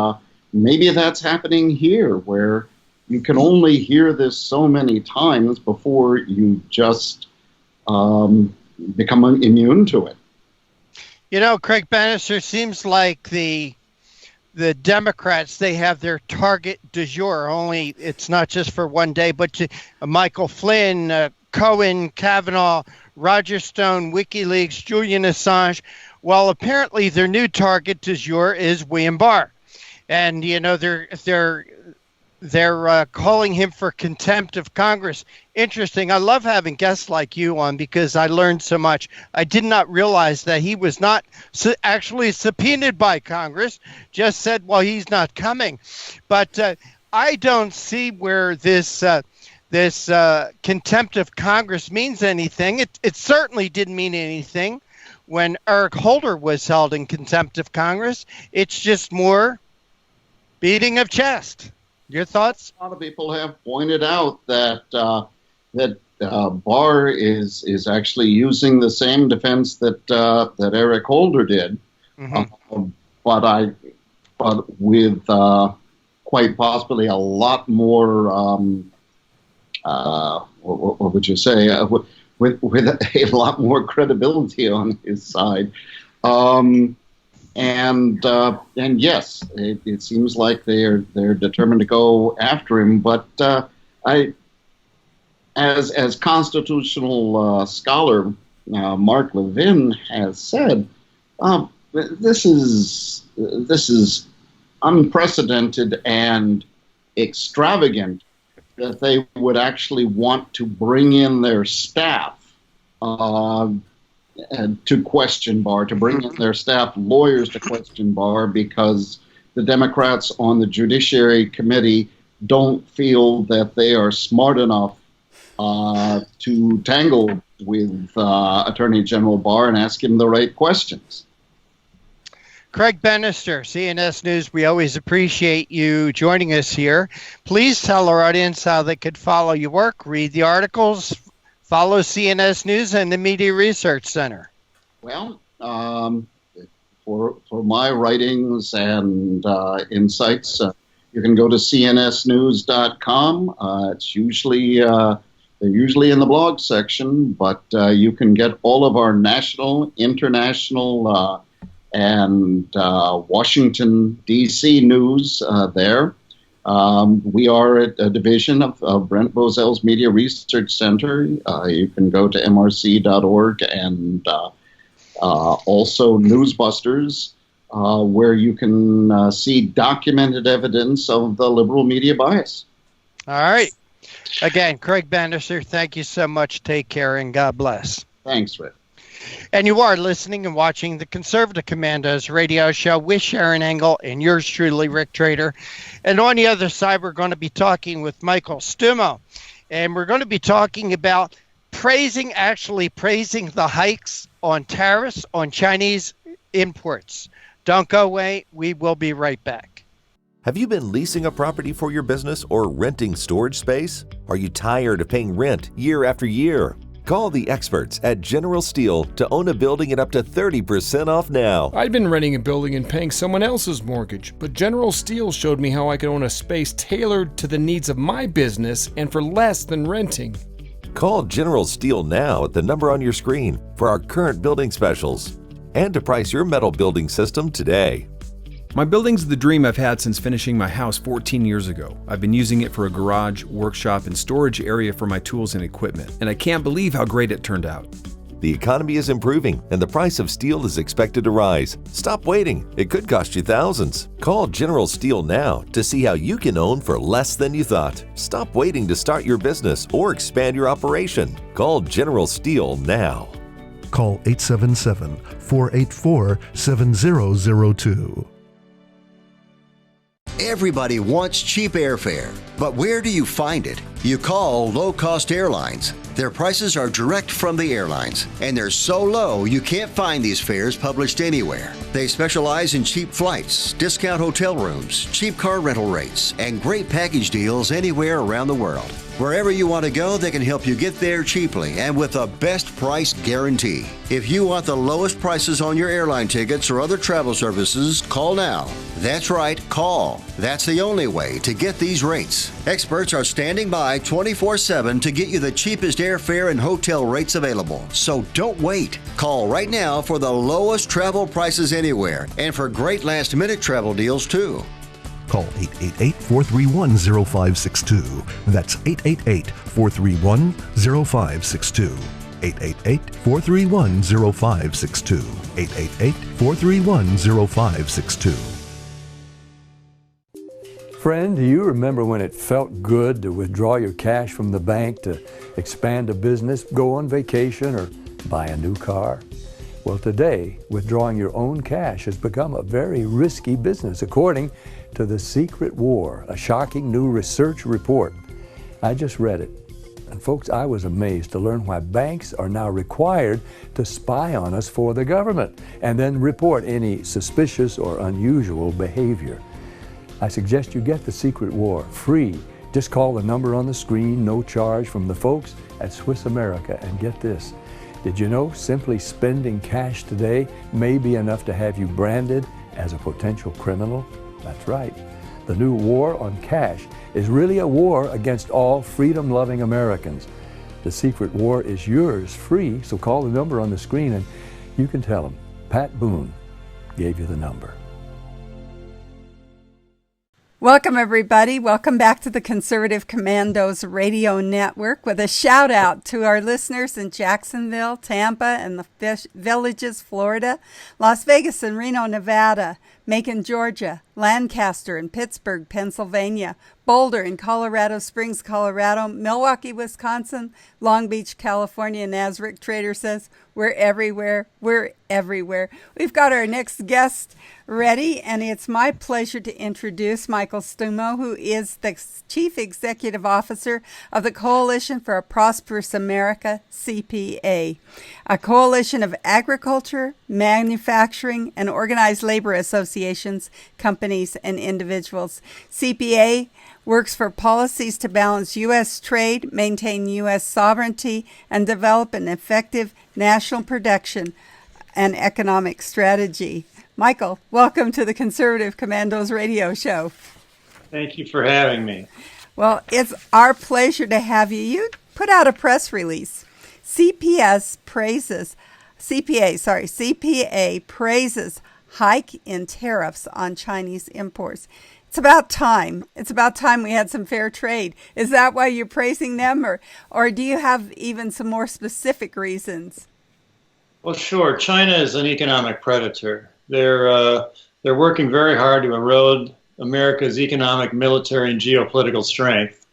maybe that's happening here, where you can only hear this so many times before you just become immune to it. You know, Craig Bannister, seems like the Democrats, they have their target du jour, only it's not just for one day, but Michael Flynn, Cohen, Kavanaugh, Roger Stone, WikiLeaks, Julian Assange. Well, apparently their new target du jour is William Barr. And, you know, they're calling him for contempt of Congress. Interesting. I love having guests like you on because I learned so much. I did not realize that he was not actually subpoenaed by Congress, just said, well, he's not coming. But I don't see where this contempt of Congress means anything. It certainly didn't mean anything when Eric Holder was held in contempt of Congress. It's just more beating of chest. Your thoughts? A lot of people have pointed out that Barr is actually using the same defense that Eric Holder did, but with quite possibly a lot more. What would you say? With a lot more credibility on his side. And yes, it seems like they're determined to go after him. But as constitutional scholar Mark Levin has said, this is unprecedented and extravagant that they would actually want to bring in their staff to question Barr, to bring in their staff lawyers to question Barr, because the Democrats on the Judiciary Committee don't feel that they are smart enough to tangle with Attorney General Barr and ask him the right questions. Craig Bannister, CNS News, we always appreciate you joining us here. Please tell our audience how they could follow your work, read the articles, follow CNS News and the Media Research Center. Well, for my writings and insights, you can go to cnsnews.com. It's usually they're usually in the blog section, but you can get all of our national, international, and Washington, D.C. news there. We are a division of Brent Bozell's Media Research Center. You can go to mrc.org and also Newsbusters, where you can see documented evidence of the liberal media bias. All right. Again, Craig Bannister, thank you so much. Take care and God bless. Thanks, Rick. And you are listening and watching the Conservative Commandos radio show with Sharron Engel and yours truly, Rick Trader. And on the other side, we're going to be talking with Michael Stumo. And we're going to be talking about praising the hikes on tariffs on Chinese imports. Don't go away. We will be right back. Have you been leasing a property for your business or renting storage space? Are you tired of paying rent year after year? Call the experts at General Steel to own a building at up to 30% off now. I'd been renting a building and paying someone else's mortgage, but General Steel showed me how I could own a space tailored to the needs of my business and for less than renting. Call General Steel now at the number on your screen for our current building specials and to price your metal building system today. My building's the dream I've had since finishing my house 14 years ago. I've been using it for a garage, workshop, and storage area for my tools and equipment, and I can't believe how great it turned out. The economy is improving, and the price of steel is expected to rise. Stop waiting. It could cost you thousands. Call General Steel now to see how you can own for less than you thought. Stop waiting to start your business or expand your operation. Call General Steel now. Call 877-484-7002. Everybody wants cheap airfare, but where do you find it? You call low-cost airlines. Their prices are direct from the airlines, and they're so low you can't find these fares published anywhere. They specialize in cheap flights, discount hotel rooms, cheap car rental rates, and great package deals anywhere around the world. Wherever you want to go, they can help you get there cheaply and with a best price guarantee. If you want the lowest prices on your airline tickets or other travel services, call now. That's right, call. That's the only way to get these rates. Experts are standing by 24/7 to get you the cheapest airfare and hotel rates available. So don't wait. Call right now for the lowest travel prices anywhere and for great last-minute travel deals too. Call 888-431-0562. That's 888-431-0562. 888-431-0562. 888-431-0562. Friend, do you remember when it felt good to withdraw your cash from the bank to expand a business, go on vacation, or buy a new car? Well, today, withdrawing your own cash has become a very risky business, according to The Secret War, a shocking new research report. I just read it. And folks, I was amazed to learn why banks are now required to spy on us for the government and then report any suspicious or unusual behavior. I suggest you get The Secret War free. Just call the number on the screen, no charge, from the folks at Swiss America, and get this. Did you know simply spending cash today may be enough to have you branded as a potential criminal? That's right. The new war on cash is really a war against all freedom-loving Americans. The Secret War is yours free, so call the number on the screen and you can tell them Pat Boone gave you the number. Welcome, everybody. Welcome back to the Conservative Commandos Radio Network with a shout out to our listeners in Jacksonville, Tampa, and the Villages, Florida, Las Vegas and Reno, Nevada, Macon, Georgia, Lancaster and Pittsburgh, Pennsylvania, Boulder and Colorado Springs, Colorado, Milwaukee, Wisconsin, Long Beach, California, and as Rick Trader says, we're everywhere. We're everywhere. We've got our next guest ready, and it's my pleasure to introduce Michael Stumo, who is the Chief Executive Officer of the Coalition for a Prosperous America, CPA, a coalition of agriculture, manufacturing, and organized labor associations, companies, and individuals. CPA works for policies to balance U.S. trade, maintain U.S. sovereignty, and develop an effective national production and economic strategy. Michael, welcome to the Conservative Commandos Radio Show. Thank you for having me. Well, it's our pleasure to have you. You put out a press release. CPA praises hike in tariffs on Chinese imports. It's about time. It's about time we had some fair trade. Is that why you're praising them, or do you have even some more specific reasons? Well, sure. China is an economic predator. They're working very hard to erode America's economic, military, and geopolitical strength.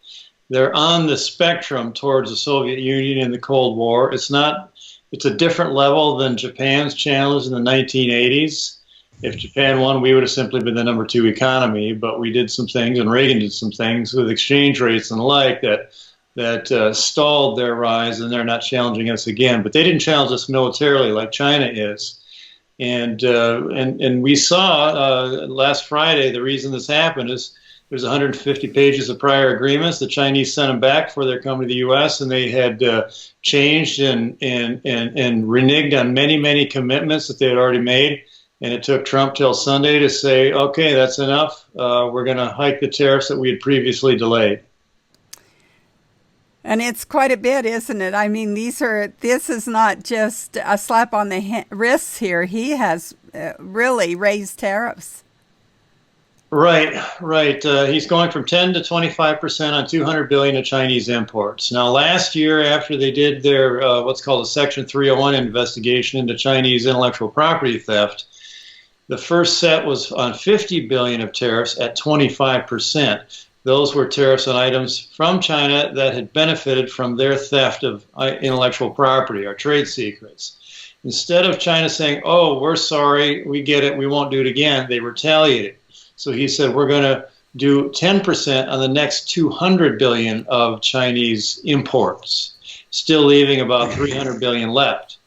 They're on the spectrum towards the Soviet Union in the Cold War. It's a different level than Japan's challenge in the 1980s. If Japan won, we would have simply been the number 2 economy, but we did some things, and Reagan did some things with exchange rates and the like that stalled their rise, and they're not challenging us again. But they didn't challenge us militarily like China is. And we saw last Friday, the reason this happened is there's 150 pages of prior agreements. The Chinese sent them back before they're coming to the U.S., and they had changed and reneged on many, many commitments that they had already made. And it took Trump till Sunday to say, okay, that's enough. We're going to hike the tariffs that we had previously delayed. And it's quite a bit, isn't it? I mean, this is not just a slap on the wrists here. He has really raised tariffs. Right. He's going from 10 to 25% on 200 billion of Chinese imports. Now, last year, after they did their what's called a Section 301 investigation into Chinese intellectual property theft, the first set was on 50 billion of tariffs at 25%. Those were tariffs on items from China that had benefited from their theft of intellectual property or trade secrets. Instead of China saying, "Oh, we're sorry, we get it, we won't do it again," they retaliated. So he said, we're going to do 10% on the next 200 billion of Chinese imports, still leaving about 300 billion left.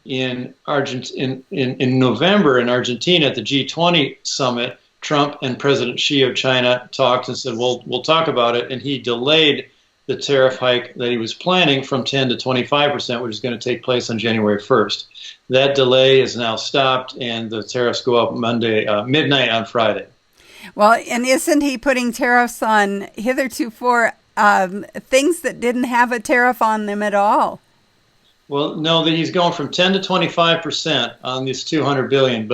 In November in Argentina at the G20 summit, Trump and President Xi of China talked and said, we'll talk about it. And he delayed the tariff hike that he was planning from 10 to 25%, which is going to take place on January 1st. That delay is now stopped, and the tariffs go up midnight on Friday. Well, and isn't he putting tariffs on hitherto things that didn't have a tariff on them at all? Well, no, he's going from 10 to 25% on this 200 billion,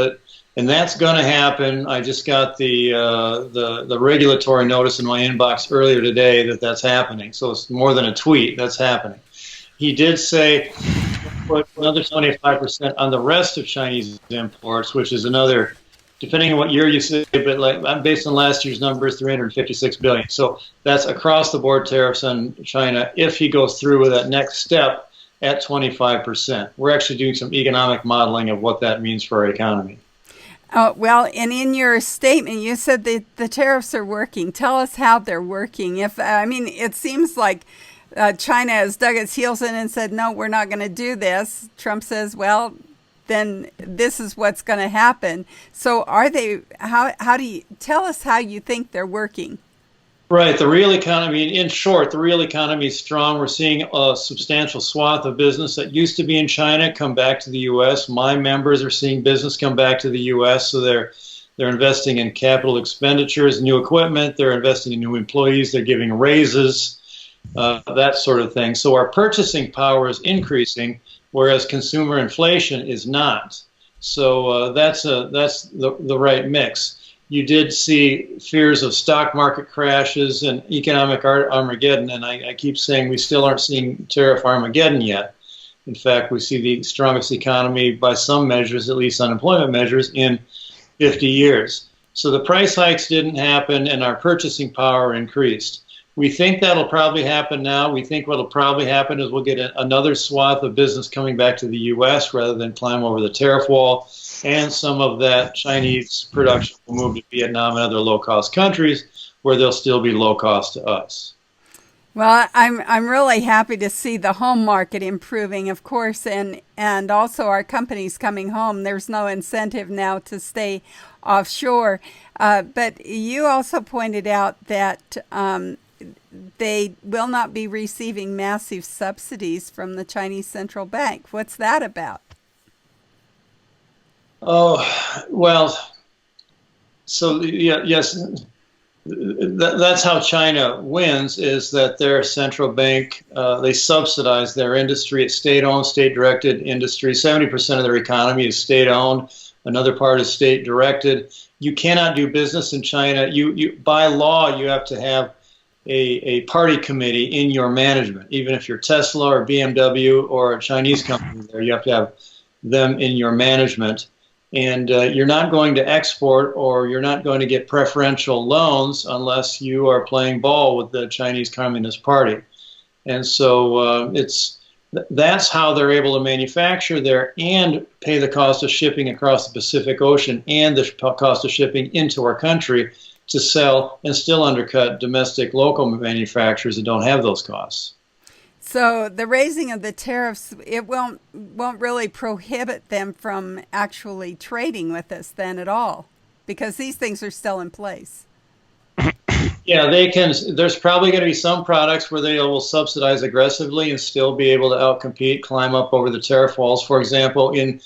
and that's going to happen. I just got the regulatory notice in my inbox earlier today that that's happening. So it's more than a tweet. That's happening. He did say put another 25% on the rest of Chinese imports, which is another, depending on what year you say, but I'm based on last year's numbers, 356 billion. So that's across the board tariffs on China if he goes through with that next step at 25%. We're actually doing some economic modeling of what that means for our economy. Well, and in your statement, you said that the tariffs are working. Tell us how they're working. It seems like China has dug its heels in and said, no, we're not going to do this. Trump says, well, then this is what's going to happen. So how do you tell us how you think they're working? Right. The real economy, in short, the real economy is strong. We're seeing a substantial swath of business that used to be in China come back to the U.S. My members are seeing business come back to the U.S., so they're investing in capital expenditures, new equipment. They're investing in new employees. They're giving raises, that sort of thing. So our purchasing power is increasing, whereas consumer inflation is not. So that's the right mix. You did see fears of stock market crashes and economic Armageddon, and I keep saying we still aren't seeing tariff Armageddon yet. In fact, we see the strongest economy by some measures, at least unemployment measures, in 50 years. So the price hikes didn't happen, and our purchasing power increased. We think that'll probably happen now. We think what'll probably happen is we'll get another swath of business coming back to the U.S. rather than climb over the tariff wall, and some of that Chinese production will move to Vietnam and other low-cost countries where they'll still be low cost to us. Well, I'm really happy to see the home market improving, of course, and also our companies coming home. There's no incentive now to stay offshore. But you also pointed out that they will not be receiving massive subsidies from the Chinese central bank. What's that about? Oh, well, so yes, that's how China wins, is that their central bank, they subsidize their industry. It's state-owned, state-directed industry. 70% of their economy is state-owned. Another part is state-directed. You cannot do business in China. You by law, you have to have a party committee in your management. Even if you're Tesla or BMW or a Chinese company there, you have to have them in your management. And you're not going to export, or you're not going to get preferential loans unless you are playing ball with the Chinese Communist Party. And so that's how they're able to manufacture there and pay the cost of shipping across the Pacific Ocean and the cost of shipping into our country to sell and still undercut domestic local manufacturers that don't have those costs. So the raising of the tariffs, it won't really prohibit them from actually trading with us then at all, because these things are still in place. Yeah, they can. There's probably going to be some products where they will subsidize aggressively and still be able to outcompete, climb up over the tariff walls. For example, in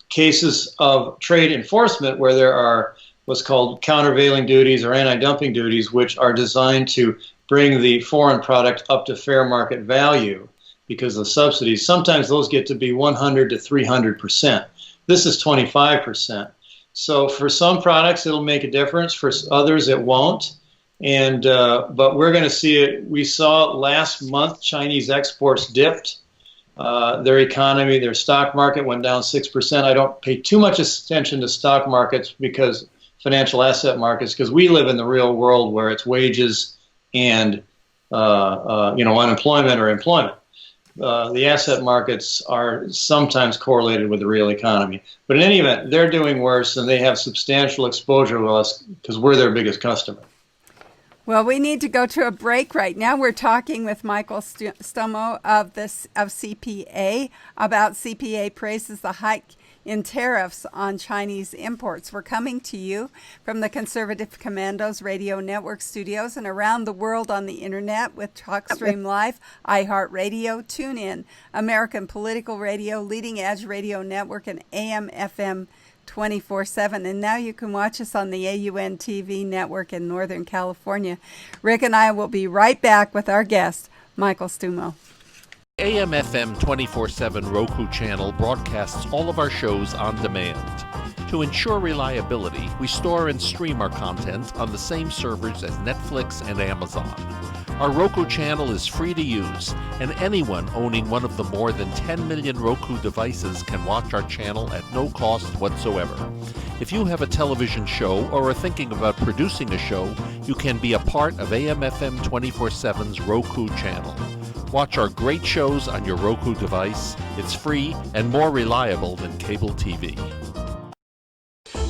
cases of trade enforcement where there are what's called countervailing duties or anti-dumping duties, which are designed to bring the foreign product up to fair market value because of subsidies. Sometimes those get to be 100 to 300%. This is 25%. So for some products, it'll make a difference. For others, it won't. And but we're going to see it. We saw last month Chinese exports dipped. Their economy, their stock market went down 6%. I don't pay too much attention to stock markets because financial asset markets, because we live in the real world where it's wages and unemployment or employment. The asset markets are sometimes correlated with the real economy. But in any event, they're doing worse, and they have substantial exposure with us because we're their biggest customer. Well, we need to go to a break right now. We're talking with Michael Stumo of CPA about CPA praises the hike in tariffs on Chinese imports. We're coming to you from the Conservative Commandos Radio Network studios and around the world on the internet with TalkStream Live, iHeartRadio, TuneIn, American Political Radio, Leading Edge Radio Network, and AM/FM 24/7. And now you can watch us on the AUN TV network in Northern California. Rick and I will be right back with our guest, Michael Stumo. AM/FM 24/7 Roku channel broadcasts all of our shows on demand. To ensure reliability, we store and stream our content on the same servers as Netflix and Amazon. Our Roku channel is free to use, and anyone owning one of the more than 10 million Roku devices can watch our channel at no cost whatsoever. If you have a television show or are thinking about producing a show, you can be a part of AM/FM 24/7's Roku channel. Watch our great shows on your Roku device. It's free and more reliable than cable TV.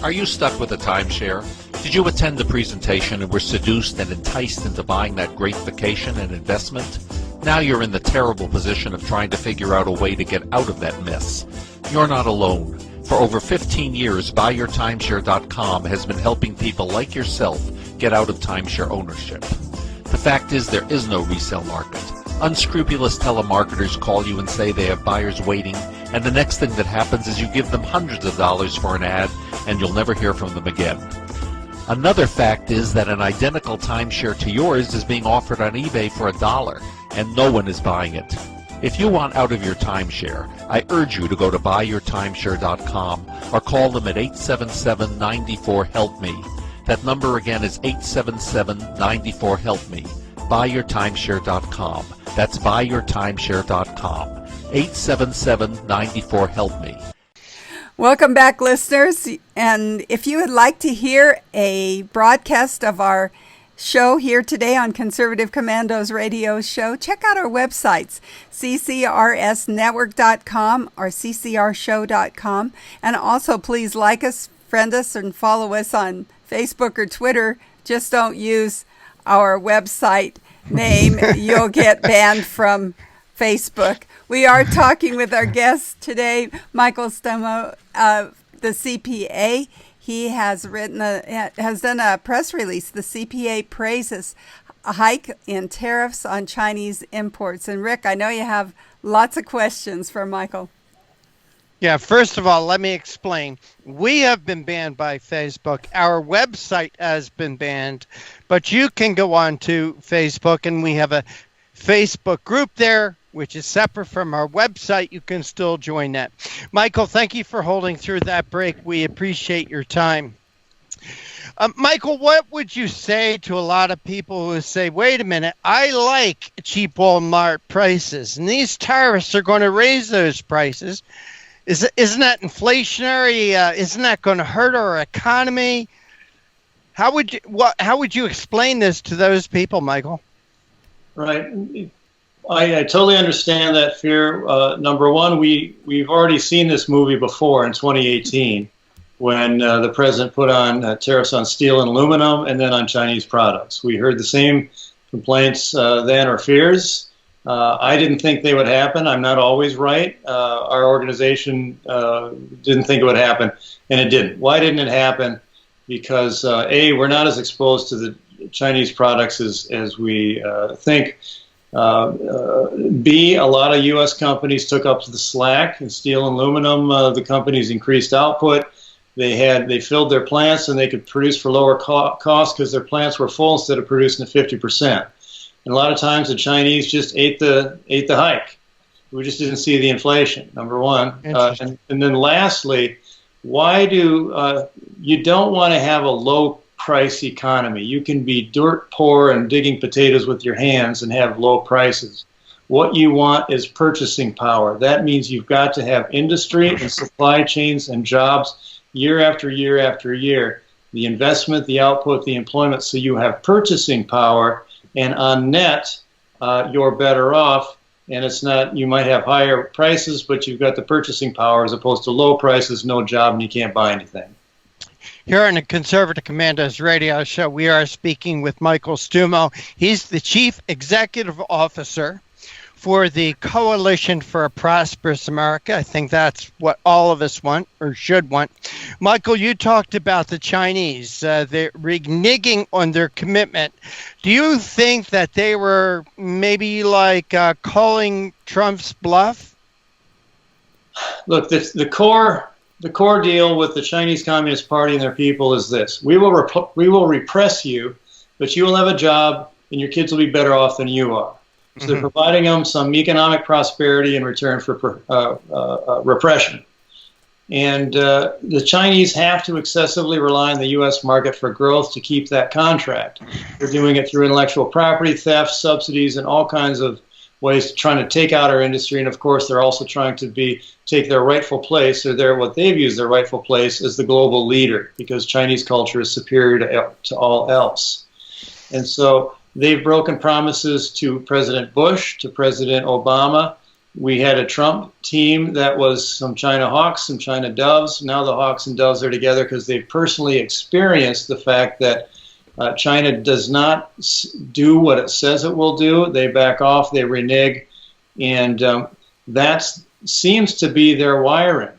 Are you stuck with a timeshare? Did you attend the presentation and were seduced and enticed into buying that great vacation and investment? Now you're in the terrible position of trying to figure out a way to get out of that mess. You're not alone. For over 15 years, BuyYourTimeshare.com has been helping people like yourself get out of timeshare ownership. The fact is there is no resale market. Unscrupulous telemarketers call you and say they have buyers waiting, and the next thing that happens is you give them hundreds of dollars for an ad, and you'll never hear from them again. Another fact is that an identical timeshare to yours is being offered on eBay for $1, and no one is buying it. If you want out of your timeshare, I urge you to go to BuyYourTimeshare.com or call them at 877-94-HELP-ME. That number again is 877-94-HELP-ME. BuyYourTimeshare.com. That's BuyYourTimeshare.com. 877-94-HELP-ME. Welcome back, listeners. And if you would like to hear a broadcast of our show here today on Conservative Commandos Radio Show, check out our websites, ccrsnetwork.com or ccrshow.com. And also, please like us, friend us, and follow us on Facebook or Twitter. Just don't use our website name. You'll get banned from Facebook. We are talking with our guest today, Michael Stumo of the CPA. He has done a press release. The CPA praises a hike in tariffs on Chinese imports. And Rick, I know you have lots of questions for Michael. Yeah, first of all, let me explain. We have been banned by Facebook. Our website has been banned, but you can go on to Facebook, and we have a Facebook group there, which is separate from our website. You can still join that. Michael, thank you for holding through that break. We appreciate your time. Michael, what would you say to a lot of people who say, wait a minute, I like cheap Walmart prices, and these tariffs are going to raise those prices? Isn't that inflationary? Isn't that going to hurt our economy? How would you explain this to those people, Michael? Right. I totally understand that fear. Number one, we've already seen this movie before in 2018 when the president put on tariffs on steel and aluminum and then on Chinese products. We heard the same complaints then, or fears. I didn't think they would happen. I'm not always right. Our organization didn't think it would happen, and it didn't. Why didn't it happen? Because A, we're not as exposed to the Chinese products as we think. B, a lot of U.S. companies took up the slack in steel and aluminum. The companies increased output. They filled their plants, and they could produce for lower cost because their plants were full instead of producing at 50%. And a lot of times the Chinese just ate the hike. We just didn't see the inflation, number one. And then lastly, why do you don't want to have a low price economy? You can be dirt poor and digging potatoes with your hands and have low prices. What you want is purchasing power. That means you've got to have industry and supply chains and jobs year after year after year. The investment, the output, the employment, so you have purchasing power, and on net, you're better off. And it's not, you might have higher prices, but you've got the purchasing power as opposed to low prices, no job, and you can't buy anything. Here on the Conservative Commandos radio show, we are speaking with Michael Stumo. He's the Chief Executive Officer for the Coalition for a Prosperous America. I think that's what all of us want or should want. Michael, you talked about the Chinese. They're reneging on their commitment. Do you think that they were maybe like calling Trump's bluff? Look, the core deal with the Chinese Communist Party and their people is this: we will repress you, but you will have a job and your kids will be better off than you are. So they're providing them some economic prosperity in return for repression. And the Chinese have to excessively rely on the U.S. market for growth to keep that contract. They're doing it through intellectual property theft, subsidies, and all kinds of ways trying to take out our industry. And of course, they're also trying to take their rightful place, or what they've used their rightful place as the global leader, because Chinese culture is superior to all else. And so they've broken promises to President Bush, to President Obama. We had a Trump team that was some China hawks, some China doves. Now the hawks and doves are together because they've personally experienced the fact that China does not do what it says it will do. They back off, they renege, and that seems to be their wiring.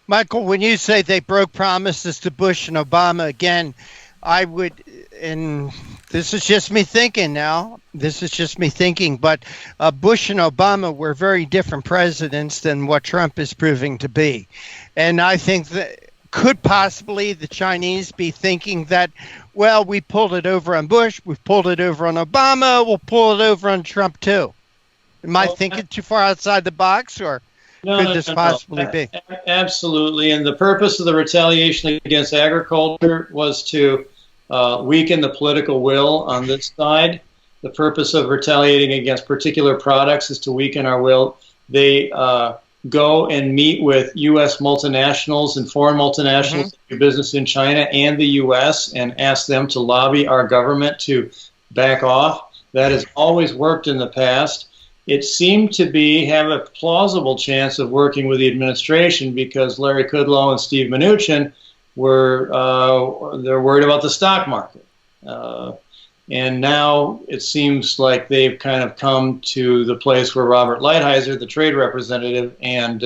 Michael, when you say they broke promises to Bush and Obama, again, I would, and this is just me thinking now, but Bush and Obama were very different presidents than what Trump is proving to be. And I think that could possibly the Chinese be thinking that, well, we pulled it over on Bush, we've pulled it over on Obama, we'll pull it over on Trump too. Am I thinking too far outside the box, or could this possibly be? Absolutely. And the purpose of the retaliation against agriculture was to weaken the political will on this side. The purpose of retaliating against particular products is to weaken our will. They go and meet with U.S. multinationals and foreign multinationals that do business in China and the U.S. and ask them to lobby our government to back off. That has always worked in the past. It seemed to have a plausible chance of working with the administration because Larry Kudlow and Steve Mnuchin they're worried about the stock market. And now it seems like they've kind of come to the place where Robert Lighthizer, the trade representative, and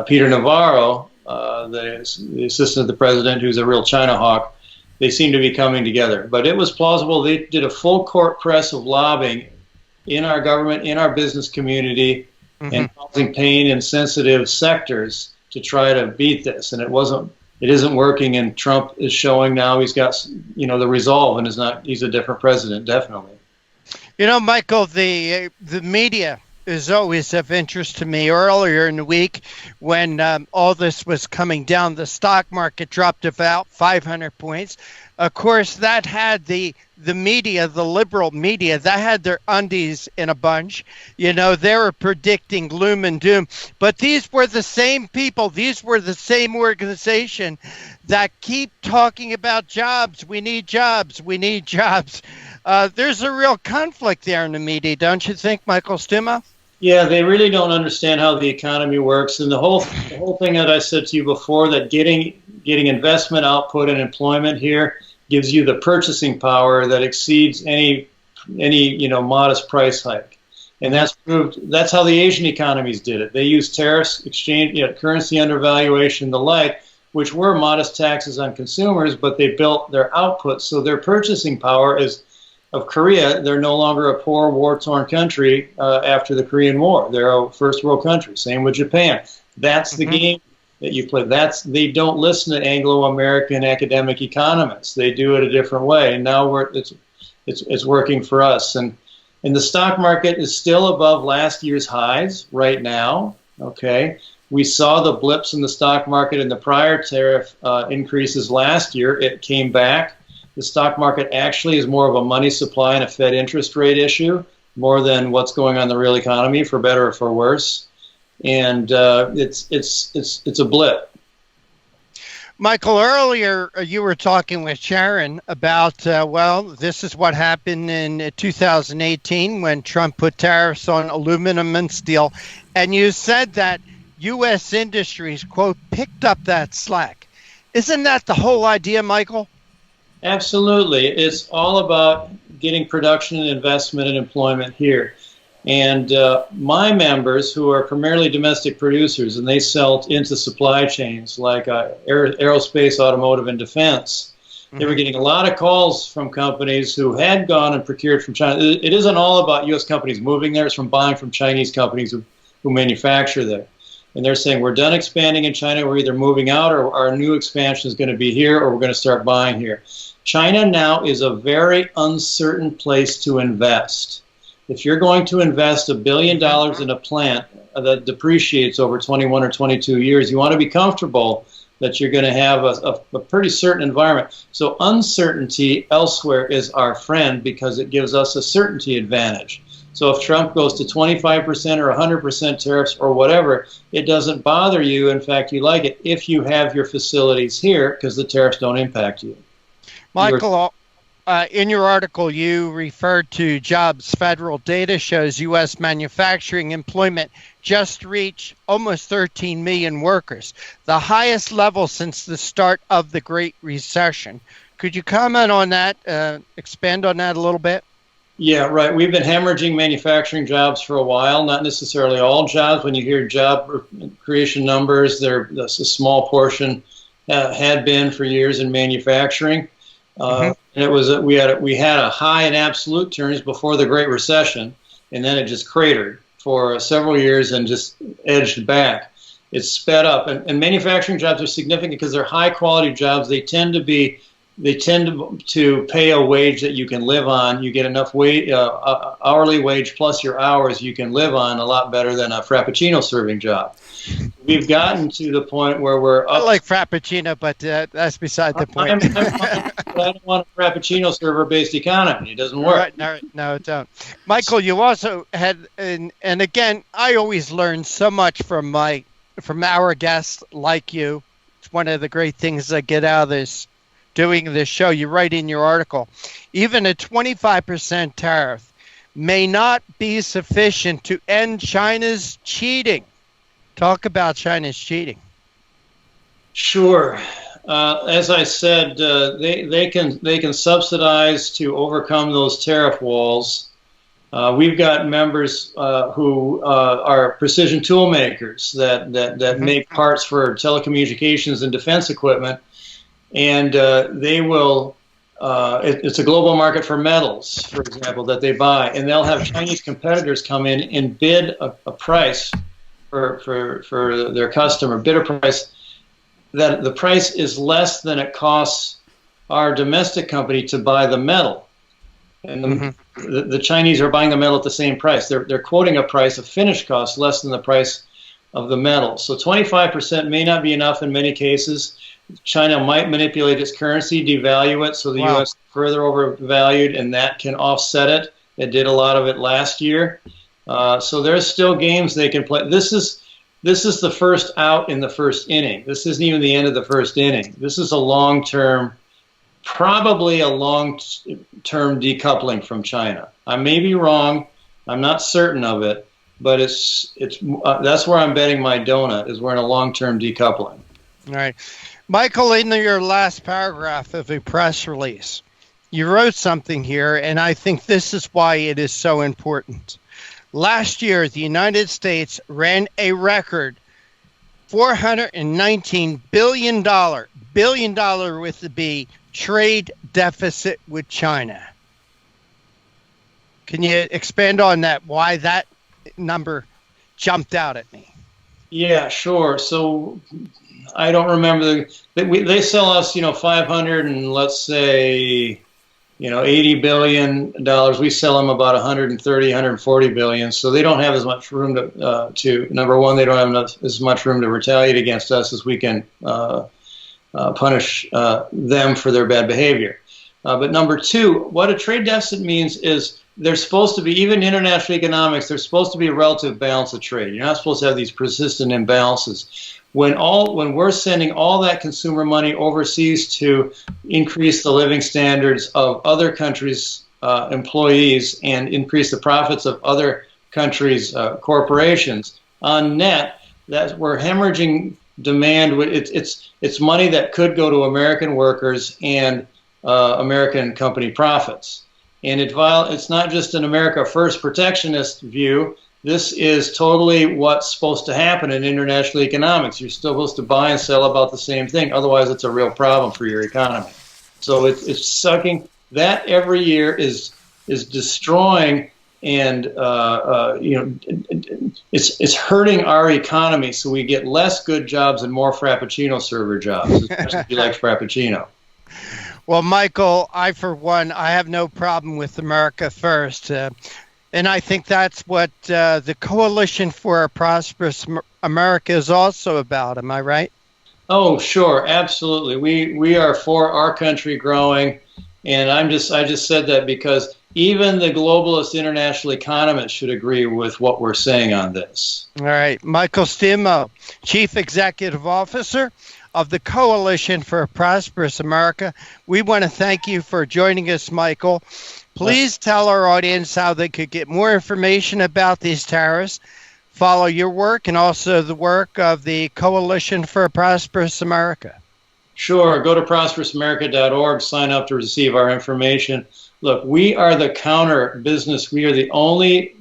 Peter Navarro, the assistant of the president, who's a real China hawk, they seem to be coming together. But it was plausible. They did a full court press of lobbying in our government, in our business community, and causing pain in sensitive sectors to try to beat this. And it isn't working, and Trump is showing now he's got, the resolve, and he's a different president, definitely. Michael, the media is always of interest to me. Earlier in the week, when all this was coming down, the stock market dropped about 500 points. Of course, that had the media, the liberal media, that had their undies in a bunch. They were predicting gloom and doom. But these were the same people, these were the same organization that keep talking about jobs. We need jobs. We need jobs. There's a real conflict there in the media, don't you think, Michael Stumo? Yeah, they really don't understand how the economy works. And the whole thing that I said to you before, that getting investment, output, and employment here gives you the purchasing power that exceeds any modest price hike. And that's proved. That's how the Asian economies did it. They used tariffs, exchange, currency undervaluation, the like, which were modest taxes on consumers, but they built their output. So their purchasing power is of Korea. They're no longer a poor, war-torn country after the Korean War. They're a first world country. Same with Japan. That's the game that you play. They don't listen to Anglo-American academic economists. They do it a different way. And now it's working for us. And the stock market is still above last year's highs right now. Okay, We saw the blips in the stock market in the prior tariff increases last year. It came back. The stock market actually is more of a money supply and a Fed interest rate issue, more than what's going on in the real economy, for better or for worse. And it's a blip. Michael, earlier you were talking with Sharron about, this is what happened in 2018 when Trump put tariffs on aluminum and steel. And you said that U.S. industries, quote, picked up that slack. Isn't that the whole idea, Michael? Absolutely. It's all about getting production and investment and employment here. And my members, who are primarily domestic producers, and they sell into supply chains like aerospace, automotive, and defense, they were getting a lot of calls from companies who had gone and procured from China. It isn't all about U.S. companies moving there. It's from buying from Chinese companies who manufacture there. And they're saying, we're done expanding in China. We're either moving out, or our new expansion is going to be here, or we're going to start buying here. China now is a very uncertain place to invest. If you're going to invest $1 billion in a plant that depreciates over 21 or 22 years, you want to be comfortable that you're going to have a pretty certain environment. So uncertainty elsewhere is our friend, because it gives us a certainty advantage. So if Trump goes to 25% or 100% tariffs or whatever, it doesn't bother you. In fact, you like it if you have your facilities here, because the tariffs don't impact you. Michael, in your article, you referred to jobs. Federal data shows U.S. manufacturing employment just reached almost 13 million workers, the highest level since the start of the Great Recession. Could you comment on that, expand on that a little bit? Yeah, right. We've been hemorrhaging manufacturing jobs for a while, not necessarily all jobs. When you hear job creation numbers, that's a small portion, had been for years in manufacturing. And it was we had a high in absolute terms before the Great Recession, and then it just cratered for several years and just edged back. It's sped up, and manufacturing jobs are significant because they're high quality jobs. They tend to pay a wage that you can live on. You get enough hourly wage plus your hours you can live on, a lot better than a Frappuccino serving job. We've gotten to the point where we're up. I like Frappuccino, but that's beside the point. I don't want a Frappuccino server-based economy. It doesn't work. Right, no, it don't. Michael, you also had, and again, I always learn so much from our guests like you. It's one of the great things I get out of this, doing this show. You write in your article, even a 25% tariff may not be sufficient to end China's cheating. Talk about China's cheating. Sure. As I said, they can subsidize to overcome those tariff walls. We've got members who are precision tool makers that make parts for telecommunications and defense equipment, and they will. It's a global market for metals, for example, that they buy, and they'll have Chinese competitors come in and bid a price for their customer, bid a price that the price is less than it costs our domestic company to buy the metal. And the Chinese are buying the metal at the same price. They're quoting a price of finished cost less than the price of the metal. So 25% may not be enough in many cases. China might manipulate its currency, devalue it, so the U.S. is further overvalued, and that can offset it. It did a lot of it last year. So there's still games they can play. This is the first out in the first inning. This isn't even the end of the first inning. This is a long-term, probably a long-term decoupling from China. I may be wrong. I'm not certain of it, but that's where I'm betting my donut, is we're in a long-term decoupling. All right. Michael, in your last paragraph of a press release, you wrote something here, and I think this is why it is so important. Last year, the United States ran a record $419 billion with the B, trade deficit with China. Can you expand on that, why that number jumped out at me? Yeah, sure. So I don't remember they sell us, 500 and let's say $80 billion. We sell them about 130, 140 billion. So they don't have as much room to number one, they don't have as much room to retaliate against us as we can punish them for their bad behavior. But number two, what a trade deficit means is there's supposed to be, even international economics, there's supposed to be a relative balance of trade. You're not supposed to have these persistent imbalances. When we're sending all that consumer money overseas to increase the living standards of other countries' employees and increase the profits of other countries' corporations, on net, that we're hemorrhaging demand. It's money that could go to American workers and American company profits. And it's not just an America First protectionist view. This is totally what's supposed to happen in international economics. You're still supposed to buy and sell about the same thing. Otherwise, it's a real problem for your economy. So it's sucking. That every year is destroying and it's hurting our economy. So we get less good jobs and more Frappuccino server jobs, especially if you like Frappuccino. Well, Michael, for one, I have no problem with America First. And I think that's what the Coalition for a Prosperous America is also about. Am I right? Oh, sure. Absolutely. We are for our country growing. And I just said that because even the globalist international economists should agree with what we're saying on this. All right. Michael Stumo, Chief Executive Officer of the Coalition for a Prosperous America. We want to thank you for joining us, Michael. Please tell our audience how they could get more information about these tariffs, follow your work, and also the work of the Coalition for a Prosperous America. Sure. Go to prosperousamerica.org, sign up to receive our information. Look, we are the counter business. We are the only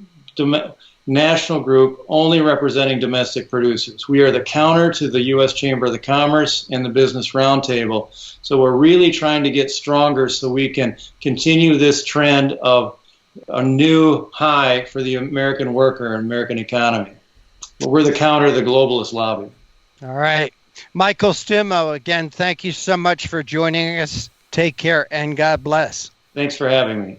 national group only representing domestic producers. We are the counter to the U.S. Chamber of Commerce and the Business Roundtable. So we're really trying to get stronger so we can continue this trend of a new high for the American worker and American economy. But we're the counter to the globalist lobby. All right. Michael Stumo, again, thank you so much for joining us. Take care and God bless. Thanks for having me.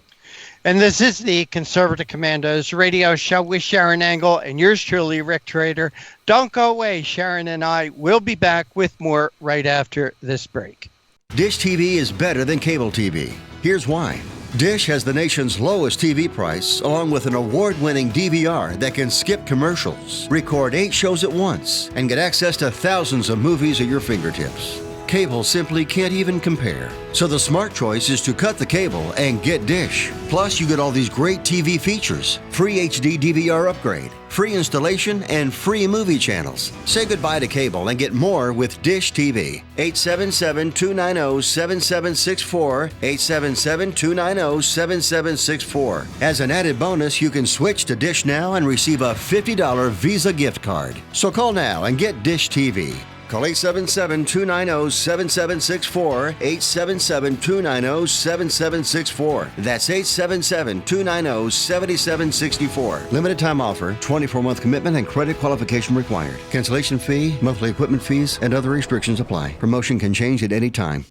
And this is the Conservative Commandos radio show with Sharron Angle and yours truly, Rick Trader. Don't go away. Sharron and I will be back with more right after this break. Dish TV is better than cable TV. Here's why. Dish has the nation's lowest TV price, along with an award-winning DVR that can skip commercials, record 8 shows at once, and get access to thousands of movies at your fingertips. Cable simply can't even compare. So the smart choice is to cut the cable and get Dish. Plus, you get all these great TV features, free HD DVR upgrade, free installation, and free movie channels. Say goodbye to cable and get more with Dish TV. 877-290-7764, 877-290-7764. As an added bonus, you can switch to Dish now and receive a $50 Visa gift card. So call now and get Dish TV. Call 877-290-7764, 877-290-7764. That's 877-290-7764. Limited time offer, 24-month commitment and credit qualification required. Cancellation fee, monthly equipment fees, and other restrictions apply. Promotion can change at any time.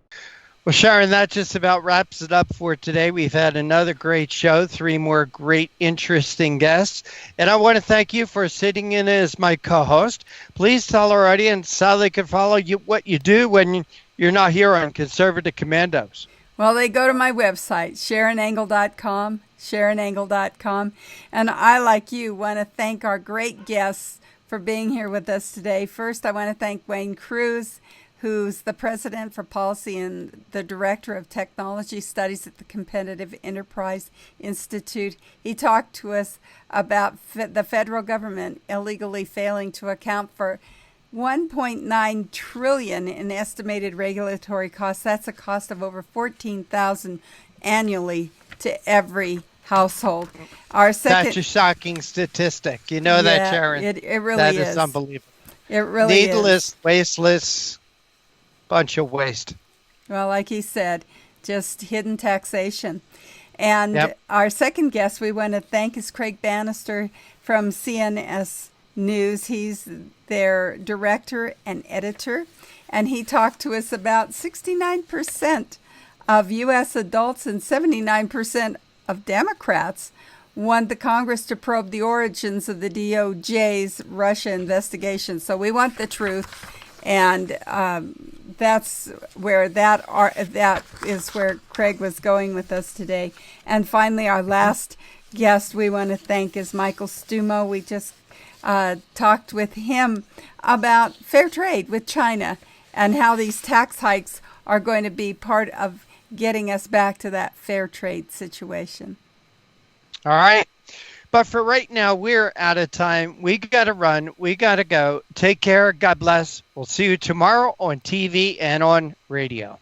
Well, Sharron, that just about wraps it up for today. We've had another great show, 3 more great, interesting guests. And I want to thank you for sitting in as my co-host. Please tell our audience how they can follow you, what you do when you're not here on Conservative Commandos. Well, they go to my website, SharonAngle.com, SharonAngle.com. And I, like you, want to thank our great guests for being here with us today. First, I want to thank Wayne Cruz, who's the president for policy and the director of technology studies at the Competitive Enterprise Institute. He talked to us about the federal government illegally failing to account for $1.9 trillion in estimated regulatory costs. That's a cost of over $14,000 annually to every household. Our second, that's a shocking statistic. You know that, Sharron? It really that is. That is unbelievable. It really is. Needless, wasteless, bunch of waste. Well, like he said, just hidden taxation. And our second guest we want to thank is Craig Bannister from CNS News. He's their director and editor, and he talked to us about 69% of U.S. adults and 79% of Democrats want the Congress to probe the origins of the DOJ's Russia investigation. So we want the truth, and that's where that is where Craig was going with us today. And finally, our last guest we want to thank is Michael Stumo. We just talked with him about fair trade with China and how these tax hikes are going to be part of getting us back to that fair trade situation. All right. But for right now, we're out of time. We got to run. We got to go. Take care. God bless. We'll see you tomorrow on TV and on radio.